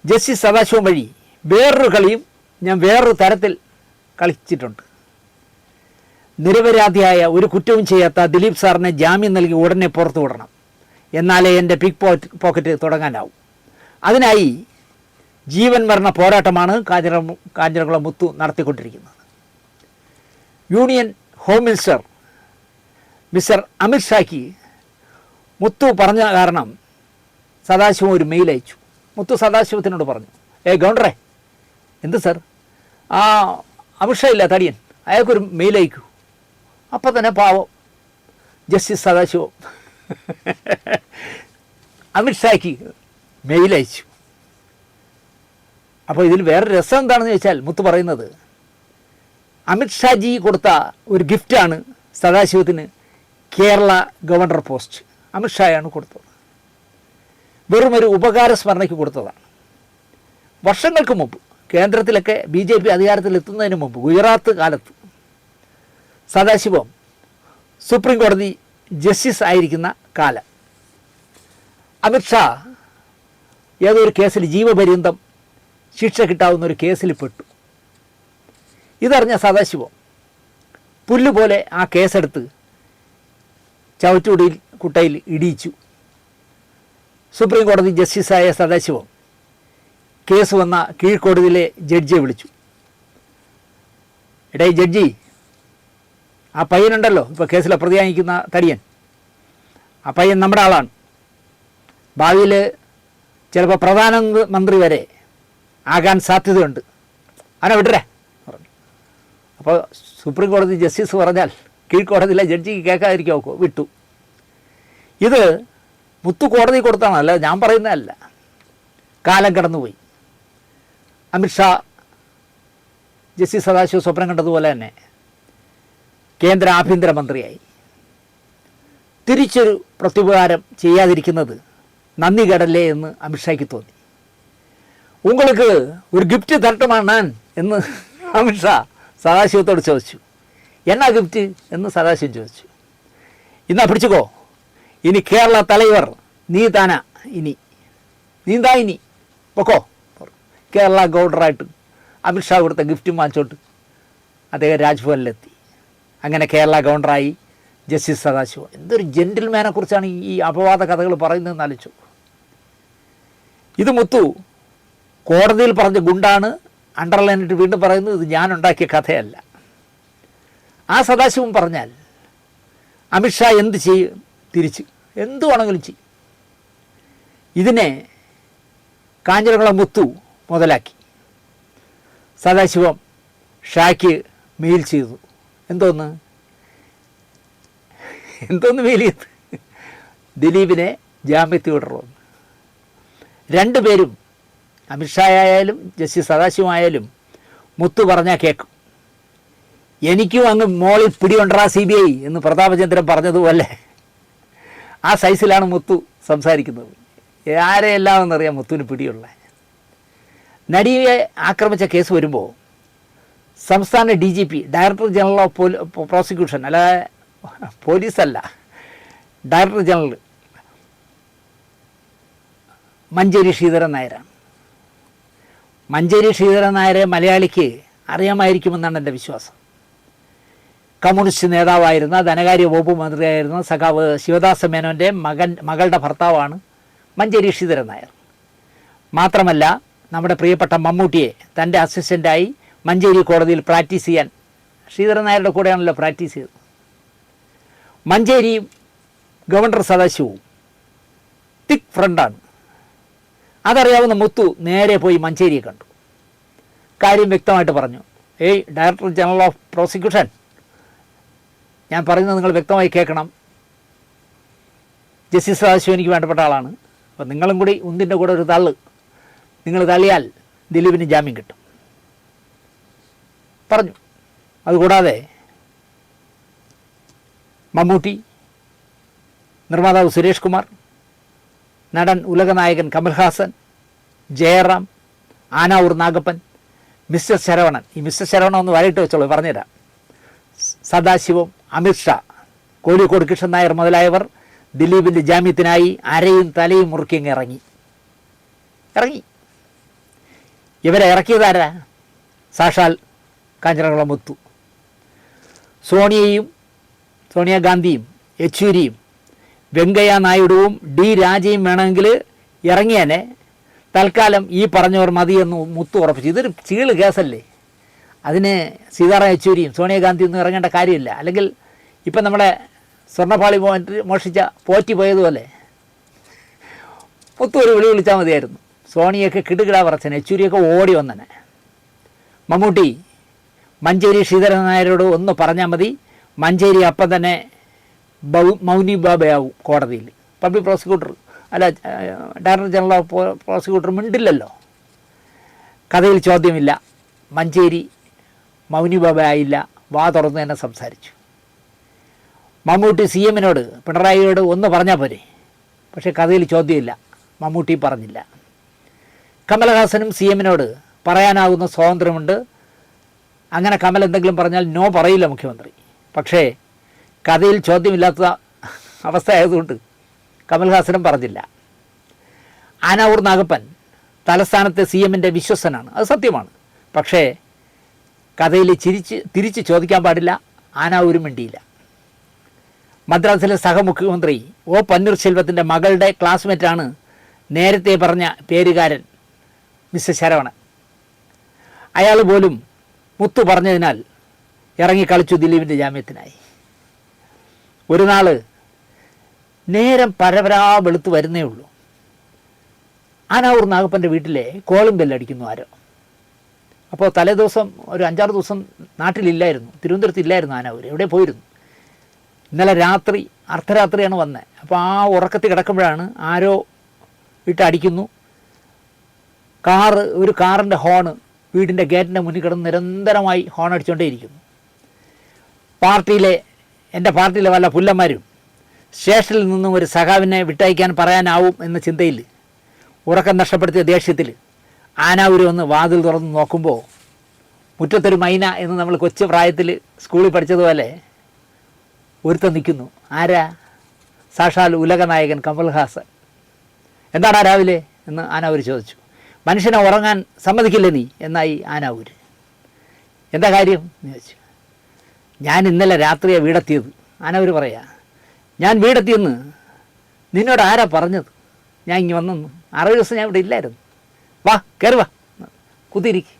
ജസ്റ്റിസ് സദാശിവം വഴി വേറൊരു കളിയും ഞാൻ വേറൊരു തരത്തിൽ കളിച്ചിട്ടുണ്ട്. നിരപരാധിയായ ഒരു കുറ്റവും ചെയ്യാത്ത ദിലീപ് സാറിനെ ജാമ്യം നൽകി ഉടനെ പുറത്തു വിടണം, എന്നാലേ എൻ്റെ പിക് പോക്കറ്റ് തുടങ്ങാനാവും. അതിനായി ജീവൻ മരണ പോരാട്ടമാണ് കാഞ്ഞിരംകുളം മുത്തു നടത്തിക്കൊണ്ടിരിക്കുന്നത്. Union home minister mister Amit ഷായ്ക്ക് മുത്തു പറഞ്ഞ കാരണം സദാശിവം ഒരു മെയിൽ അയച്ചു. മുത്തു സദാശിവത്തിനോട് പറഞ്ഞു, ഗവർണറെ, എന്ത് സാർ, ആ അമിത് ഷാ ഇല്ല തടിയൻ, അയാൾക്കൊരു മെയിൽ അയക്കൂ. അപ്പം തന്നെ പാവം ജസ്റ്റിസ് സദാശിവം അമിത് ഷായ്ക്ക് മെയിൽ അയച്ചു. അപ്പോൾ ഇതിൽ വേറൊരു രസം എന്താണെന്ന് ചോദിച്ചാൽ മുത്ത് പറയുന്നത് അമിത് ഷാജി കൊടുത്ത ഒരു ഗിഫ്റ്റാണ് സദാശിവത്തിന് കേരള ഗവർണർ പോസ്റ്റ്. അമിത് ഷായാണ് കൊടുത്തത്. വെറും ഒരു ഉപകാര സ്മരണയ്ക്ക് കൊടുത്തതാണ്. വർഷങ്ങൾക്ക് മുമ്പ് കേന്ദ്രത്തിലൊക്കെ BJP അധികാരത്തിലെത്തുന്നതിന് മുമ്പ് ഗുജറാത്ത് കാലത്ത് സദാശിവം സുപ്രീം കോടതി ജസ്റ്റിസ് ആയിരിക്കുന്ന കാലം അമിത് ഷാ ഏതൊരു കേസിൽ ജീവപര്യന്തം ശിക്ഷ കിട്ടാവുന്ന ഒരു കേസിൽ പെട്ടു. ഇതറിഞ്ഞ സദാശിവം പുല്ലുപോലെ ആ കേസെടുത്ത് ചവറ്റുകുടിയിൽ കുട്ടയിൽ ഇടിയിച്ചു. സുപ്രീം കോടതി ജസ്റ്റിസായ സദാശിവം കേസ് വന്ന കീഴ്ക്കോടതിയിലെ ജഡ്ജിയെ വിളിച്ചു. ഈ ജഡ്ജി, ആ പയ്യനുണ്ടല്ലോ ഇപ്പോൾ കേസിലെ പ്രതിയായിരിക്കുന്ന തടിയൻ, ആ പയ്യൻ നമ്മുടെ ആളാണ്, ഭാവിയിൽ ചിലപ്പോൾ പ്രധാനമന്ത്രി വരെ ആകാൻ സാധ്യതയുണ്ട്, അവനെ വിടരേ പറഞ്ഞു. അപ്പോൾ സുപ്രീം കോടതി ജസ്റ്റിസ് പറഞ്ഞാൽ കീഴ്ക്കോടതിയിലെ ജഡ്ജിക്ക് കേൾക്കാതിരിക്കുമോ, വിട്ടു. ഇത് മുത്തു കോടതി കൊടുത്താണ്, അല്ല ഞാൻ പറയുന്നതല്ല. കാലം കടന്നുപോയി. അമിത് ഷാ ജസ്റ്റിസ് സദാശിവം സ്വപ്നം കണ്ടതുപോലെ തന്നെ കേന്ദ്ര ആഭ്യന്തരമന്ത്രിയായി. തിരിച്ചൊരു പ്രത്യുപകാരം ചെയ്യാതിരിക്കുന്നത് നന്ദി കടല്ലേ എന്ന് അമിത്ഷായ്ക്ക് തോന്നി. ഉങ്ങൾക്ക് ഒരു ഗിഫ്റ്റ് തരട്ടുമാണ് എന്ന് അമിത്ഷാ സദാശിവത്തോട് ചോദിച്ചു. എന്നാ ഗിഫ്റ്റ് എന്ന് സദാശിവം ചോദിച്ചു. ഇന്നാ പിടിച്ചുക്കോ, ഇനി കേരള തലൈവർ നീ താനാ, നീന്താ ഇനി പൊക്കോ. കേരള ഗവർണറായിട്ട് അമിത്ഷാ കൊടുത്ത ഗിഫ്റ്റും വാങ്ങിച്ചോട്ട് അദ്ദേഹം രാജ്ഭവനിലെത്തി. അങ്ങനെ കേരള ഗവർണറായി ജസ്റ്റിസ് സദാശിവം. എന്തൊരു ജെന്റിൽമാനെ കുറിച്ചാണ് ഈ അപവാദ കഥകൾ പറയുന്നതെന്ന് ആലോചിച്ചു. ഇത് മുത്തു കോടതിയിൽ പറഞ്ഞ ഗുണ്ടാണ് അണ്ടർലൈനിട്ട് വീണ്ടും പറയുന്നത് ഇത് ഞാനുണ്ടാക്കിയ കഥയല്ല. ആ സദാശിവം പറഞ്ഞാൽ അമിത്ഷാ എന്ത് ചെയ്യും? തിരിച്ച് എന്തു വേണമെങ്കിലും ചെയ്യും. ഇതിനെ കാഞ്ഞിരകുളം മുത്തു മുതലാക്കി. സദാശിവം ഷായ്ക്ക് മെയിൽ ചെയ്തു. എന്തോന്ന് മെയിൽ ചെയ്ത് ദിലീപിനെ ജാമ്യത്തിൽ വിടണമെന്ന്. രണ്ടുപേരും അമിത്ഷാ ആയാലും ജസ്റ്റിസ് സദാശിവമായാലും മുത്തു പറഞ്ഞാൽ കേൾക്കും. എനിക്കും അങ്ങ് മോളിൽ പിടികൊണ്ടറാ CBI എന്ന് പ്രതാപചന്ദ്രൻ പറഞ്ഞതുപോലെ ആ സൈസിലാണ് മുത്തു സംസാരിക്കുന്നത്. ആരെയെല്ലാം എന്നറിയാം മുത്തുവിന് പിടിയുള്ള. നടിയെ ആക്രമിച്ച കേസ് വരുമ്പോൾ സംസ്ഥാന DGP director general of prosecution, അല്ല പോലീസല്ല, ഡയറക്ടർ ജനറൽ മഞ്ചേരി ശ്രീധരൻ നായരാണ്. മഞ്ചേരി ശ്രീധരൻ നായരെ മലയാളിക്ക് അറിയാമായിരിക്കുമെന്നാണ് എൻ്റെ വിശ്വാസം. കമ്മ്യൂണിസ്റ്റ് നേതാവായിരുന്ന, ധനകാര്യ വകുപ്പ് മന്ത്രിയായിരുന്ന സഖാവ് ശിവദാസ മേനോൻ്റെ മകളുടെ ഭർത്താവാണ് മഞ്ചേരി ശ്രീധരൻ നായർ. മാത്രമല്ല നമ്മുടെ പ്രിയപ്പെട്ട മമ്മൂട്ടിയെ തൻ്റെ അസിസ്റ്റൻ്റായി മഞ്ചേരി കോടതിയിൽ പ്രാക്ടീസ് ചെയ്യാൻ ശ്രീധരൻ നായരുടെ കൂടെയാണല്ലോ പ്രാക്ടീസ് ചെയ്തത്. മഞ്ചേരിയും ഗവർണർ സദാശിവവും തിക് ഫ്രണ്ടാണ്. അതറിയാവുന്ന മുത്തു നേരെ പോയി മഞ്ചേരിയെ കണ്ടു. കാര്യം വ്യക്തമായിട്ട് പറഞ്ഞു. ഡയറക്ടർ ജനറൽ ഓഫ് പ്രോസിക്യൂഷൻ, ഞാൻ പറയുന്നത് നിങ്ങൾ വ്യക്തമായി കേൾക്കണം. ജസ്റ്റിസ് സദാശിവം എനിക്ക് വേണ്ടപ്പെട്ട ആളാണ്. അപ്പോൾ നിങ്ങളും കൂടി ഉന്തിൻ്റെ കൂടെ ഒരു തള്ള് നിങ്ങൾ തള്ളിയാൽ ദിലീപിന് ജാമ്യം കിട്ടും പറഞ്ഞു. അതുകൂടാതെ മമ്മൂട്ടി, നിർമ്മാതാവ് സുരേഷ് കുമാർ, നടൻ ഉലകനായകൻ കമൽഹാസൻ, ജയറാം, ആനാവൂർ നാഗപ്പൻ, മിസ്റ്റർ ശരവണൻ. ഈ മിസ്റ്റർ ശരവണൻ ഒന്ന് വരയിട്ട് വെച്ചോളൂ, പറഞ്ഞുതരാം. സദാശിവം, അമിത്ഷാ, കോഴിക്കോട് കൃഷ്ണൻ നായർ മുതലായവർ ദിലീപിൻ്റെ ജാമ്യത്തിനായി അരയും തലയും മുറുക്കിയങ്ങ് ഇറങ്ങി. ഇവരെ ഇറക്കിയതാരാ? സാക്ഷാൽ കാഞ്ഞിരകുളം മുത്തു. സോണിയാഗാന്ധിയും യെച്ചൂരിയും വെങ്കയ്യ നായിഡുവും രാജയും വേണമെങ്കിൽ ഇറങ്ങിയനെ. തൽക്കാലം ഈ പറഞ്ഞവർ മതിയെന്ന് മുത്തു ഉറപ്പിച്ചു. ഇതൊരു ചീള് കേസല്ലേ, അതിന് സീതാറാം യെച്ചൂരിയും സോണിയാഗാന്ധിയും ഒന്നും ഇറങ്ങേണ്ട കാര്യമില്ല. അല്ലെങ്കിൽ ഇപ്പം നമ്മുടെ സ്വർണ്ണപ്പാളി മോഷിച്ച പോറ്റി പോയതുപോലെ മുത്തു ഒരു വിളി വിളിച്ചാൽ മതിയായിരുന്നു. സോണിയൊക്കെ കിടുകിടാ പറച്ചനെ, യെച്ചൂരിയൊക്കെ ഓടി വന്നനെ. മമ്മൂട്ടി മഞ്ചേരി ശ്രീധരൻ നായരോട് ഒന്ന് പറഞ്ഞാൽ മതി, മഞ്ചേരി അപ്പം തന്നെ മൗനി ബാബയാവും കോടതിയിൽ. പബ്ലിക് പ്രോസിക്യൂട്ടർ അല്ല, ഡയറക്ടർ ജനറൽ ഓഫ് പ്രോസിക്യൂട്ടർ മിണ്ടില്ലല്ലോ. കഥയിൽ ചോദ്യമില്ല. മഞ്ചേരി മൗനി ബാബയായില്ല, വാ തുറന്ന് തന്നെ സംസാരിച്ചു. മമ്മൂട്ടി CMനോട്, പിണറായിയോട് ഒന്ന് പറഞ്ഞാൽ പോരെ. പക്ഷേ കഥയിൽ ചോദ്യമില്ല, മമ്മൂട്ടി പറഞ്ഞില്ല. കമൽഹാസനും CMനോട് പറയാനാകുന്ന സ്വാതന്ത്ര്യമുണ്ട്. അങ്ങനെ കമൽ എന്തെങ്കിലും പറഞ്ഞാൽ നോ പറയില്ല മുഖ്യമന്ത്രി. പക്ഷേ കഥയിൽ ചോദ്യമില്ലാത്ത അവസ്ഥ ആയതുകൊണ്ട് കമൽഹാസനും പറഞ്ഞില്ല. ആനാവൂർ നാഗപ്പൻ തലസ്ഥാനത്തെ CMൻ്റെ വിശ്വസ്തനാണ്, അത് സത്യമാണ്. പക്ഷേ കഥയിൽ തിരിച്ച് ചോദിക്കാൻ പാടില്ല. ആനാവൂരും മിണ്ടിയില്ല. മദ്രാസിലെ സഹമുഖ്യമന്ത്രി O. പന്നീർശെൽവത്തിൻ്റെ മകളുടെ ക്ലാസ്മേറ്റാണ് നേരത്തെ പറഞ്ഞ പേരുകാരൻ മിസ്റ്റർ ശരവണൻ. അയാൾ പോലും മുത്തു പറഞ്ഞതിനാൽ ഇറങ്ങിക്കളിച്ചു ദിലീപിൻ്റെ ജാമ്യത്തിനായി. ഒരു നാൾ നേരം പരപരാ വെളുത്ത് വരുന്നേ ഉള്ളൂ. ആനാവൂർ നാഗപ്പൻ്റെ വീട്ടിലെ കോളിംഗ് ബെല്ലടിക്കുന്നു ആരോ. അപ്പോൾ തലേദിവസം ഒരു 5-6 ദിവസം നാട്ടിലില്ലായിരുന്നു, തിരുവനന്തപുരത്തില്ലായിരുന്നു ആനാവൂർ, എവിടെ പോയിരുന്നു. ഇന്നലെ രാത്രി അർദ്ധരാത്രിയാണ് വന്നത്. അപ്പോൾ ആ ഉറക്കത്തിൽ കിടക്കുമ്പോഴാണ് ആരോ ഇട്ട് അടിക്കുന്നു. ഒരു കാറിൻ്റെ ഹോണ് വീടിൻ്റെ ഗേറ്റിൻ്റെ മുന്നിൽ കിടന്ന് നിരന്തരമായി ഹോൺ അടിച്ചുകൊണ്ടേയിരിക്കുന്നു. എൻ്റെ പാർട്ടിയിലെ വല്ല പുല്ലന്മാരും സ്റ്റേഷനിൽ നിന്നും ഒരു സഖാവിനെ വിട്ടയക്കാൻ പറയാനാവും എന്ന ചിന്തയിൽ ഉറക്കം നഷ്ടപ്പെടുത്തിയ ദേഷ്യത്തിൽ ആനാവൂര് വന്ന് വാതിൽ തുറന്ന് നോക്കുമ്പോൾ മുറ്റത്തൊരു മൈന എന്ന് നമ്മൾ കൊച്ചു പ്രായത്തിൽ സ്കൂളിൽ പഠിച്ചതുപോലെ ഒരുത്തൻ നിൽക്കുന്നു. ആരാ? സാക്ഷാൽ ഉലകനായകൻ കമൽഹാസൻ. എന്താടാ രാവിലെ എന്ന് ആനാവൂര് ചോദിച്ചു. മനുഷ്യനെ ഉറങ്ങാൻ സമ്മതിക്കില്ലേ നീ എന്നായി ആനാവൂര്. എന്താ കാര്യം എന്ന് ചോദിച്ചു. ഞാൻ ഇന്നലെ രാത്രിയാണ് വീടെത്തിയത്. ആനാവൂര് പറയാ, ഞാൻ വീടെത്തിയെന്ന് നിന്നോട് ആരാ പറഞ്ഞത്? ഞാൻ ഇങ്ങനെ വന്നെന്ന്. 6 ദിവസം ഞാൻ ഇവിടെ ഇല്ലായിരുന്നു. വാ കയറി വാ, കുത്തിയിരിക്കും.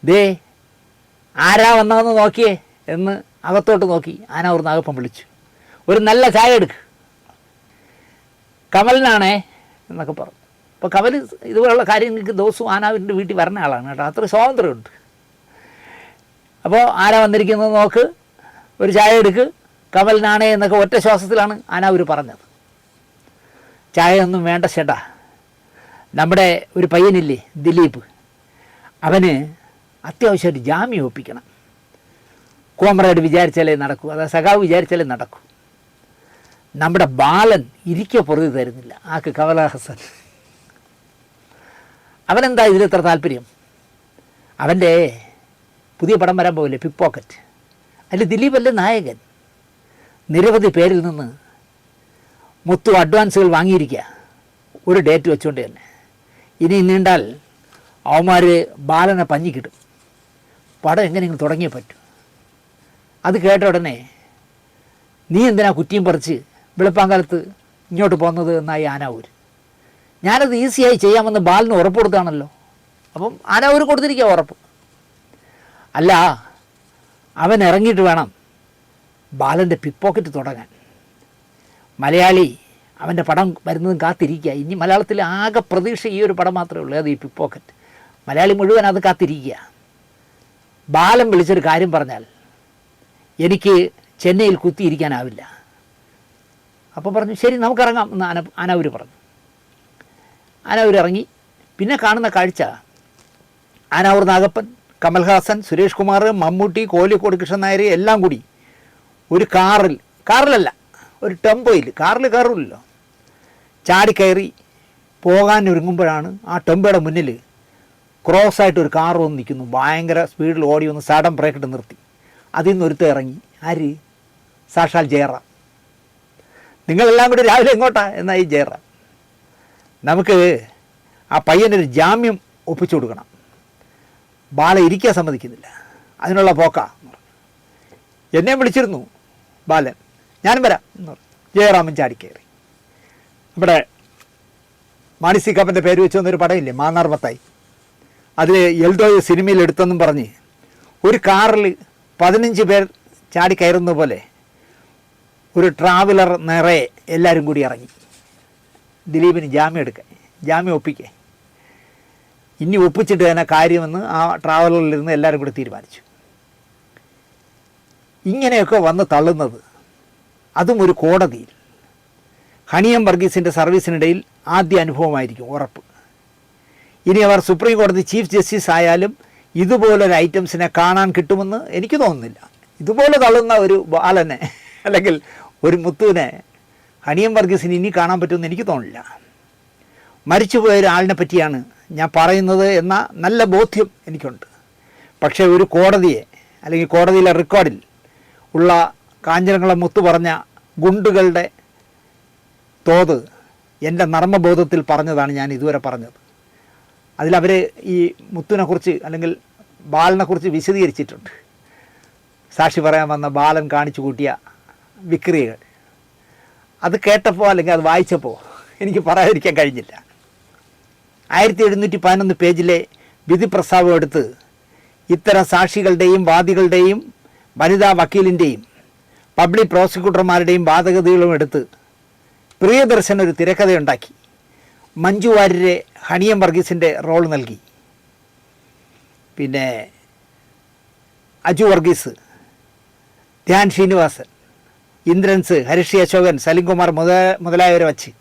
ദേ ആരാ വന്നതെന്ന് നോക്കിയേ എന്ന് അകത്തോട്ട് നോക്കി ആനാവൂർ നാഗപ്പൻ വിളിച്ചു. ഒരു നല്ല ചായ എടുക്ക്, കമലിനാണേ എന്നൊക്കെ പറഞ്ഞു. അപ്പോൾ കമൽ ഇതുപോലുള്ള കാര്യങ്ങൾക്ക് ദിവസവും ആനാവൂരിൻ്റെ വീട്ടിൽ വരുന്ന ആളാണ് കേട്ടോ. അത്ര സ്വാതന്ത്ര്യമുണ്ട്. അപ്പോൾ ആരാ വന്നിരിക്കുന്നത് നോക്ക്, ഒരു ചായ എടുക്ക്, കമലിനാണേ എന്നൊക്കെ ഒറ്റ ശ്വാസത്തിലാണ് ആനാവൂർ പറഞ്ഞത്. ചായ ഒന്നും വേണ്ട ചേട്ടാ, നമ്മുടെ ഒരു പയ്യനില്ലേ ദിലീപ്, അവന് അത്യാവശ്യമായിട്ട് ജാമ്യം ഒപ്പിക്കണം. കോമ്രേഡ് വിചാരിച്ചാലേ നടക്കൂ, അതായത് സഖാവ് വിചാരിച്ചാലേ നടക്കൂ. നമ്മുടെ ബാലൻ ഇരിക്കെ പൊറുതി തരുന്നില്ല ആക്ക് കമലഹാസൻ. അവനെന്താ ഇതിലിത്ര താല്പര്യം? അവൻ്റെ പുതിയ പടം വരാൻ പോകില്ലേ, പിക് പോക്കറ്റ്. അതിൽ ദിലീപല്ലേ നായകൻ. നിരവധി പേരിൽ നിന്ന് മുത്തു അഡ്വാൻസുകൾ വാങ്ങിയിരിക്കുക, ഒരു ഡേറ്റ് വെച്ചുകൊണ്ട് തന്നെ. ഇനി നീണ്ടാൽ അവന്മാർ ബാലനെ പഞ്ഞിക്കിടും. പടം എങ്ങനെയെങ്കിലും തുടങ്ങിയേ പറ്റൂ. അത് കേട്ട ഉടനെ നീ എന്തിനാ കുറ്റിയും പറിച്ച് വെളുപ്പാങ്കാലത്ത് ഇങ്ങോട്ട് പോകുന്നത് എന്നായി ആനാവൂർ. ഞാനത് ഈസിയായി ചെയ്യാമെന്ന് ബാലന് ഉറപ്പ് കൊടുത്താണല്ലോ. അപ്പം ആനാവൂർ കൊടുത്തിരിക്കുക ഉറപ്പ്. അല്ല, അവൻ ഇറങ്ങിയിട്ട് വേണം ബാലൻ്റെ പിക് പോക്കറ്റ് തുടങ്ങാൻ. മലയാളി അവൻ്റെ പടം വരുന്നതും കാത്തിരിക്കുക. ഇനി മലയാളത്തിൽ ആകെ പ്രതീക്ഷ ഈ ഒരു പടം മാത്രമേ ഉള്ളൂ, അത് ഈ പിക് പോക്കറ്റ്. മലയാളി മുഴുവൻ അത് കാത്തിരിക്കുക. ബാലൻ വിളിച്ചൊരു കാര്യം പറഞ്ഞാൽ എനിക്ക് ചെന്നൈയിൽ കുത്തിയിരിക്കാനാവില്ല. അപ്പോൾ പറഞ്ഞു ശരി നമുക്കിറങ്ങാം എന്ന് ആനാവൂർ പറഞ്ഞു. ആനാവൂർ ഇറങ്ങി. പിന്നെ കാണുന്ന കാഴ്ച ആനാവൂർ നാഗപ്പൻ, കമൽഹാസൻ, സുരേഷ് കുമാർ, മമ്മൂട്ടി, കോലിക്കോട് കൃഷ്ണൻ നായർ എല്ലാം കൂടി ഒരു കാറിലല്ല ഒരു ടെമ്പോയിൽ, കാറിൽ കയറില്ലല്ലോ, ചാടിക്കയറി പോകാൻ ഒരുങ്ങുമ്പോഴാണ് ആ ടെമ്പോയുടെ മുന്നിൽ ക്രോസായിട്ട് ഒരു കാർ വന്ന് നിൽക്കുന്നു. ഭയങ്കര സ്പീഡിൽ ഓടി വന്ന് സഡൻ ബ്രേക്ക് ഇട്ട് നിർത്തി. അതിൽ നിന്ന് ഒരുത്ത ഇറങ്ങി. ആര്? സാക്ഷാൽ ജയറാം. നിങ്ങളെല്ലാം കൂടി രാവിലെ എങ്ങോട്ടാ എന്നായി ജയറാം. നമുക്ക് ആ പയ്യനൊരു ജാമ്യം ഒപ്പിച്ചു കൊടുക്കണം. ബാല ഇരിക്കാൻ സമ്മതിക്കുന്നില്ല, അതിനുള്ള പോക്കാ. എന്നെ വിളിച്ചിരുന്നു ബാലൻ, ഞാനും വരാം എന്ന് പറഞ്ഞു. ജയറാമൻ ചാടിക്കയറി. നമ്മുടെ മാണി സി കാപ്പൻ്റെ പേര് വെച്ച് വന്നൊരു പടമില്ലേ മാന്നാർ മത്തായി, അതിൽ എൽദോയെ സിനിമയിൽ എടുത്തെന്നും പറഞ്ഞ് ഒരു കാറിൽ 15 പേർ ചാടിക്കയറുന്ന പോലെ ഒരു ട്രാവലർ നിറയെ എല്ലാവരും കൂടി ഇറങ്ങി. ദിലീപിന് ജാമ്യം ഒപ്പിക്കേ. ഇനി ഒപ്പിച്ചിട്ട് തന്നെ കാര്യമെന്ന് ആ ട്രാവലറിലിരുന്ന് എല്ലാവരും കൂടി തീരുമാനിച്ചു. ഇങ്ങനെയൊക്കെ വന്ന് തള്ളുന്നത്, അതും ഒരു കോടതിയിൽ. ഹണിയം വർഗീസിൻ്റെ സർവീസിനിടയിൽ ആദ്യ അനുഭവമായിരിക്കും ഉറപ്പ്. ഇനി അവർ സുപ്രീം കോടതി ചീഫ് ജസ്റ്റിസ് ആയാലും ഇതുപോലൊരു ഐറ്റംസിനെ കാണാൻ കിട്ടുമെന്ന് എനിക്ക് തോന്നുന്നില്ല. ഇതുപോലെ തള്ളുന്ന ഒരു ബാലനെ അല്ലെങ്കിൽ ഒരു മുത്തുവിനെ ഹണിയം വർഗീസിന് ഇനി കാണാൻ പറ്റുമെന്ന് എനിക്ക് തോന്നില്ല. മരിച്ചുപോയ ഒരാളിനെ പറ്റിയാണ് ഞാൻ പറയുന്നത് എന്ന നല്ല ബോധ്യം എനിക്കുണ്ട്. പക്ഷേ ഒരു കോടതിയെ അല്ലെങ്കിൽ കോടതിയിലെ റെക്കോർഡിൽ ഉള്ള കാഞ്ചനങ്ങളെ മുത്തു പറഞ്ഞ ഗുണ്ടുകളുടെ തോത് എൻ്റെ നർമ്മബോധത്തിൽ പറഞ്ഞതാണ് ഞാൻ ഇതുവരെ പറഞ്ഞത്. അതിലവർ ഈ മുത്തുവിനെക്കുറിച്ച് അല്ലെങ്കിൽ ബാലനെക്കുറിച്ച് വിശദീകരിച്ചിട്ടുണ്ട്. സാക്ഷി പറയാൻ വന്ന ബാലൻ കാണിച്ചു കൂട്ടിയ വിക്രിയകൾ അത് കേട്ടപ്പോൾ അല്ലെങ്കിൽ അത് വായിച്ചപ്പോൾ എനിക്ക് പറയാതിരിക്കാൻ കഴിഞ്ഞില്ല. 1711 പേജിലെ വിധി പ്രസ്താവം എടുത്ത് ഇത്തരം സാക്ഷികളുടെയും വാദികളുടെയും വനിതാ വക്കീലിൻ്റെയും പബ്ലിക് പ്രോസിക്യൂട്ടർമാരുടെയും വാദഗതികളും എടുത്ത് പ്രിയദർശൻ ഒരു തിരക്കഥയുണ്ടാക്കി. മഞ്ജു വാര്യരെ ഹണിയം വർഗീസിൻ്റെ റോൾ നൽകി. പിന്നെ അജു വർഗീസ്, ധ്യാൻ ശ്രീനിവാസൻ, ഇന്ദ്രൻസ്, ഹരിഷി അശോകൻ, സലിംകുമാർ മുതലായവരെ വച്ച്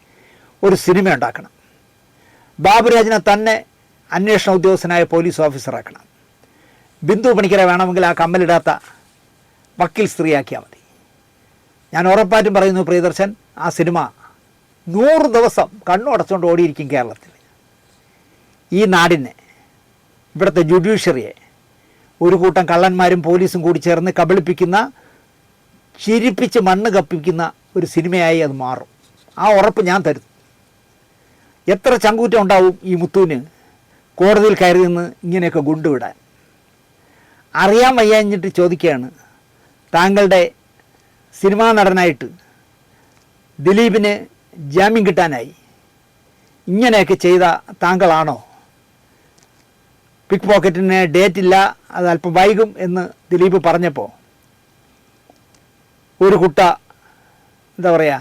ഒരു സിനിമ ഉണ്ടാക്കണം. ബാബുരാജിനെ തന്നെ അന്വേഷണ ഉദ്യോഗസ്ഥനായ പോലീസ് ഓഫീസറാക്കണം. ബിന്ദു പണിക്കരെ വേണമെങ്കിൽ ആ കമ്മലിടാത്ത വക്കീൽ സ്ത്രീയാക്കിയാൽ മതി. ഞാൻ ഉറപ്പായിട്ടും പറയുന്നു പ്രിയദർശൻ, ആ സിനിമ 100 ദിവസം കണ്ണുടച്ചുകൊണ്ട് ഓടിയിരിക്കും കേരളത്തിൽ. ഈ നാടിനെ, ഇവിടുത്തെ ജുഡീഷ്യറിയെ ഒരു കൂട്ടം കള്ളന്മാരും പോലീസും കൂടി ചേർന്ന് കബളിപ്പിക്കുന്ന, ചിരിപ്പിച്ച് മണ്ണ് കപ്പിക്കുന്ന ഒരു സിനിമയായി അത് മാറും. ആ ഉറപ്പ് ഞാൻ തരുന്നു. എത്ര ചങ്കൂറ്റം ഉണ്ടാവും ഈ മുത്തുവിന് കോടതിയിൽ കയറി നിന്ന് ഇങ്ങനെയൊക്കെ ഗുണ്ടുവിടാൻ. അറിയാൻ വയ്യാഞ്ഞിട്ട് ചോദിക്കുകയാണ്, താങ്കളുടെ സിനിമാ നടനായിട്ട് ദിലീപിന് ജാമ്യം കിട്ടാനായി ഇങ്ങനെയൊക്കെ ചെയ്ത താങ്കളാണോ? പിക്ക് പോക്കറ്റിന് ഡേറ്റില്ല, അത് അല്പം വൈകും എന്ന് ദിലീപ് പറഞ്ഞപ്പോൾ ഒരു കുട്ട എന്താ പറയുക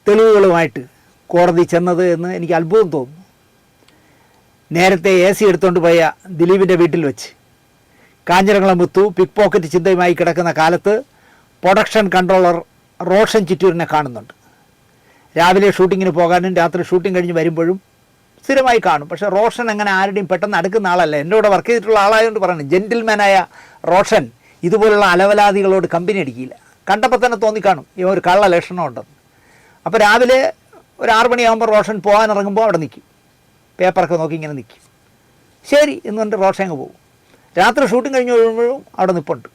തെളിവുകളുമായിട്ട് കോടതി ചെന്നത് എന്ന് എനിക്ക് അത്ഭുതം തോന്നുന്നു. നേരത്തെ AC എടുത്തുകൊണ്ട് പോയ ദിലീപിൻ്റെ വീട്ടിൽ വെച്ച് കാഞ്ഞിരംകുളം മുത്തു പിക്ക് പോക്കറ്റ് ചിന്തയുമായി കിടക്കുന്ന കാലത്ത് പ്രൊഡക്ഷൻ കൺട്രോളർ റോഷൻ ചിറ്റൂരിനെ കാണുന്നുണ്ട്. രാവിലെ ഷൂട്ടിങ്ങിന് പോകാനും രാത്രി ഷൂട്ടിംഗ് കഴിഞ്ഞ് വരുമ്പോഴും സ്ഥിരമായി കാണും. പക്ഷേ റോഷൻ അങ്ങനെ ആരുടെയും പെട്ടെന്ന് അടുക്കുന്ന ആളല്ല. എൻ്റെ കൂടെ വർക്ക് ചെയ്തിട്ടുള്ള ആളായതുകൊണ്ട് പറയുന്നത്, ജെൻറ്റിൽമാനായ റോഷൻ ഇതുപോലുള്ള അലവലാദികളോട് കമ്പനി അടിക്കില്ല. കണ്ടപ്പോൾ തന്നെ തോന്നിക്കാണും ഈ ഒരു കള്ള ലക്ഷണം ഉണ്ടെന്ന്. അപ്പോൾ രാവിലെ ഒരു 6 മണിയാകുമ്പോൾ റോഷൻ പോകാനിറങ്ങുമ്പോൾ അവിടെ നിൽക്കും, പേപ്പറൊക്കെ നോക്കി ഇങ്ങനെ നിൽക്കും. ശരി എന്ന് പറഞ്ഞിട്ട് റോഷൻ അങ്ങ് പോകും. രാത്രി ഷൂട്ടിംഗ് കഴിഞ്ഞ് കഴിയുമ്പോഴും അവിടെ നിൽപ്പുണ്ട്,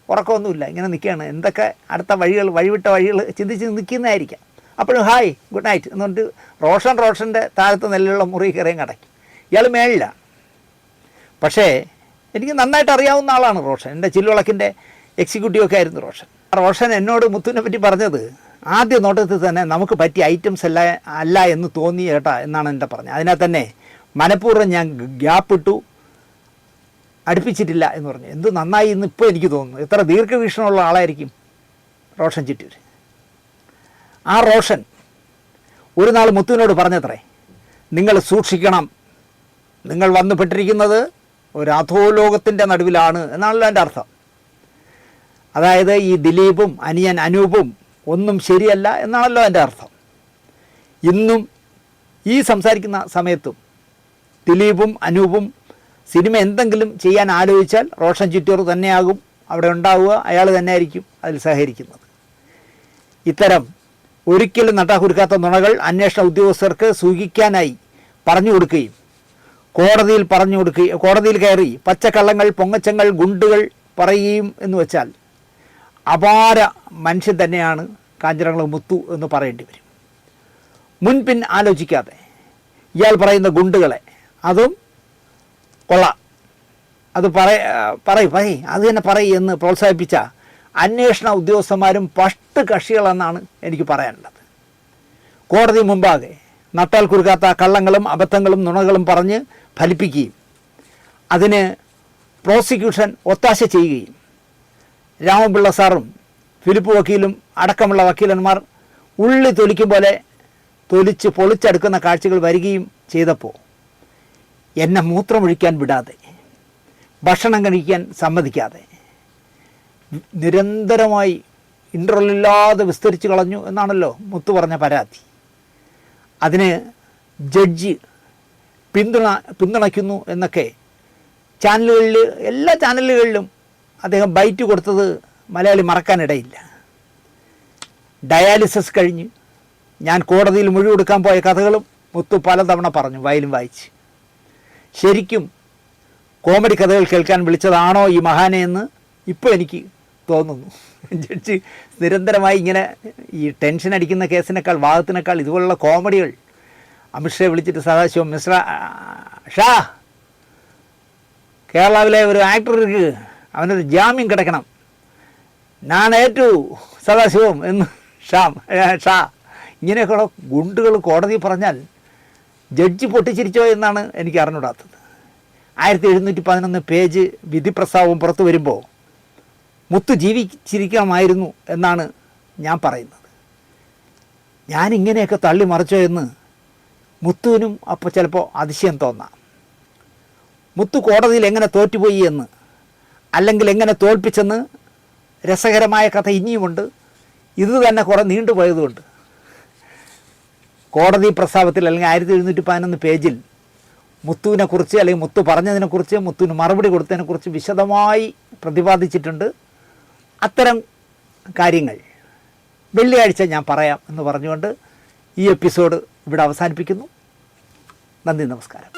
ഉറക്കമൊന്നുമില്ല, ഇങ്ങനെ നിൽക്കുകയാണ്. എന്തൊക്കെ അടുത്ത വഴിവിട്ട വഴികൾ ചിന്തിച്ച് നിൽക്കുന്നതായിരിക്കാം. അപ്പോഴും ഹായ് ഗുഡ് നൈറ്റ് എന്ന് പറഞ്ഞിട്ട് റോഷൻ്റെ താഴത്ത് നെല്ലുള്ള മുറി കയറിയും കടക്കും. ഇയാൾ മേളില്ല. പക്ഷേ എനിക്ക് നന്നായിട്ട് അറിയാവുന്ന ആളാണ് റോഷൻ. എൻ്റെ ചില്ലുവിളക്കിൻ്റെ എക്സിക്യൂട്ടീവൊക്കെ ആയിരുന്നു റോഷൻ എന്നോട് മുത്തുവിനെ പറ്റി പറഞ്ഞത് ആദ്യ നോട്ടത്തിൽ തന്നെ നമുക്ക് പറ്റിയ ഐറ്റംസ് അല്ല എന്ന് തോന്നി കേട്ടാ എന്നാണ് എൻ്റെ പറഞ്ഞത്. അതിനാൽ തന്നെ മനഃപൂർവ്വം ഞാൻ ഗ്യാപ്പിട്ടു, അടുപ്പിച്ചിട്ടില്ല എന്ന് പറഞ്ഞു. എന്ത് നന്നായി എന്ന് ഇപ്പോൾ എനിക്ക് തോന്നുന്നു. എത്ര ദീർഘവീക്ഷണമുള്ള ആളായിരിക്കും റോഷൻ ചിറ്റൂർ. ആ റോഷൻ ഒരു നാൾ മുത്തുവിനോട് പറഞ്ഞത്രേ, നിങ്ങൾ സൂക്ഷിക്കണം, നിങ്ങൾ വന്നുപെട്ടിരിക്കുന്നത് ഒരു അധോലോകത്തിൻ്റെ നടുവിലാണ് എന്നാണല്ലോ എൻ്റെ അർത്ഥം. അതായത് ഈ ദിലീപും അനിയൻ അനൂപും ഒന്നും ശരിയല്ല എന്നാണല്ലോ എൻ്റെ അർത്ഥം. ഇന്നും ഈ സംസാരിക്കുന്ന സമയത്തും ദിലീപും അനൂപും സിനിമ എന്തെങ്കിലും ചെയ്യാൻ ആലോചിച്ചാൽ റോഷൻ ചിറ്റൂർ തന്നെയാകും അവിടെ ഉണ്ടാവുക, അയാൾ തന്നെയായിരിക്കും അതിൽ സഹകരിക്കുന്നത്. ഇത്തരം ഒരിക്കലും നട്ടാക്കുരുക്കാത്ത നുണകൾ അന്വേഷണ ഉദ്യോഗസ്ഥർക്ക് സൂഹിക്കാനായി പറഞ്ഞു കൊടുക്കുകയും കോടതിയിൽ കയറി പച്ചക്കള്ളങ്ങൾ, പൊങ്ങച്ചങ്ങൾ, ഗുണ്ടുകൾ പറയുകയും എന്ന് വെച്ചാൽ അപാര മനുഷ്യൻ തന്നെയാണ് കാഞ്ഞിരംകുളം മുത്തു എന്ന് പറയേണ്ടി വരും. മുൻപിൻ ആലോചിക്കാതെ ഇയാൾ പറയുന്ന ഗുണ്ടുകളെ, അതും കൊള്ളാം, അത് പറയും അത് തന്നെ എന്ന് പ്രോത്സാഹിപ്പിച്ച അന്വേഷണ ഉദ്യോഗസ്ഥന്മാരും പഷ്ട് കക്ഷികളെന്നാണ് എനിക്ക് പറയാനുള്ളത്. കോടതി മുമ്പാകെ നട്ടാൽ കുരുക്കാത്ത കള്ളങ്ങളും അബദ്ധങ്ങളും നുണകളും പറഞ്ഞ് ഫലിപ്പിക്കുകയും അതിന് പ്രോസിക്യൂഷൻ ഒത്താശ ചെയ്യുകയും രാമപിള്ള സാറും ഫിലിപ്പ് വക്കീലും അടക്കമുള്ള വക്കീലന്മാർ ഉള്ളി തൊലിക്കും പോലെ തൊലിച്ച് പൊളിച്ചെടുക്കുന്ന കാഴ്ചകൾ വരികയും ചെയ്തപ്പോൾ എന്നെ മൂത്രമൊഴിക്കാൻ വിടാതെ, ഭക്ഷണം കഴിക്കാൻ സമ്മതിക്കാതെ, നിരന്തരമായി ഇൻ്റർവെല്ലില്ലാതെ വിസ്തരിച്ച് കളഞ്ഞു എന്നാണല്ലോ മുത്തു പറഞ്ഞ പരാതി. അതിന് ജഡ്ജി പിന്തുണയ്ക്കുന്നു എന്നൊക്കെ എല്ലാ ചാനലുകളിലും അദ്ദേഹം ബൈറ്റ് കൊടുത്തത് മലയാളി മറക്കാനിടയില്ല. ഡയാലിസിസ് കഴിഞ്ഞ് ഞാൻ കോടതിയിൽ മൊഴി കൊടുക്കാൻ പോയ കഥകളും മുത്തു പലതവണ പറഞ്ഞു, വയലും വായിച്ച്. ശരിക്കും കോമഡി കഥകൾ കേൾക്കാൻ വിളിച്ചതാണോ ഈ മഹാനെ എന്ന് ഇപ്പോൾ എനിക്ക് തോന്നുന്നു. ജഡ്ജി നിരന്തരമായി ഇങ്ങനെ ഈ ടെൻഷൻ അടിക്കുന്ന കേസിനേക്കാൾ വാദത്തിനേക്കാൾ ഇതുപോലുള്ള കോമഡികൾ അമിത്ഷയെ വിളിച്ചിട്ട് സദാശിവം മിശ്ര ഷാ കേരളാവിലെ ഒരു ആക്ടർക്ക് അവനൊരു ജാമ്യം കിടക്കണം, ഞാൻ ഏറ്റു സദാശിവം എന്ന് ഷാ ഇങ്ങനെയൊക്കെയുള്ള ഗുണ്ടുകൾ കോടതി പറഞ്ഞാൽ ജഡ്ജി പൊട്ടിച്ചിരിച്ചോ എന്നാണ് എനിക്ക് അറിഞ്ഞൂടാത്തത്. 1711 പേജ് വിധി പ്രസ്താവവും പുറത്തു വരുമ്പോൾ മുത്തു ജീവിച്ചിരിക്കാമായിരുന്നു എന്നാണ് ഞാൻ പറയുന്നത്. ഞാനിങ്ങനെയൊക്കെ തള്ളി മറിച്ചോ എന്ന് മുത്തുവിനും അപ്പോൾ ചിലപ്പോൾ അതിശയം തോന്നാം. മുത്തു കോടതിയിൽ എങ്ങനെ തോറ്റുപോയി എന്ന്, അല്ലെങ്കിൽ എങ്ങനെ തോൽപ്പിച്ചെന്ന് രസകരമായ കഥ ഇനിയുമുണ്ട്. ഇത് തന്നെ കുറേ നീണ്ടുപോയതുകൊണ്ട് കോടതി പ്രസ്താവത്തിൽ അല്ലെങ്കിൽ 1711 പേജിൽ മുത്തുവിനെക്കുറിച്ച് അല്ലെങ്കിൽ മുത്തു പറഞ്ഞതിനെക്കുറിച്ച് മുത്തുവിന് മറുപടി കൊടുത്തതിനെക്കുറിച്ച് വിശദമായി പ്രതിപാദിച്ചിട്ടുണ്ട്. അത്തരം കാര്യങ്ങൾ വെള്ളിയാഴ്ച ഞാൻ പറയാം എന്ന് പറഞ്ഞുകൊണ്ട് ഈ എപ്പിസോഡ് ഇവിടെ അവസാനിപ്പിക്കുന്നു. നന്ദി, നമസ്കാരം.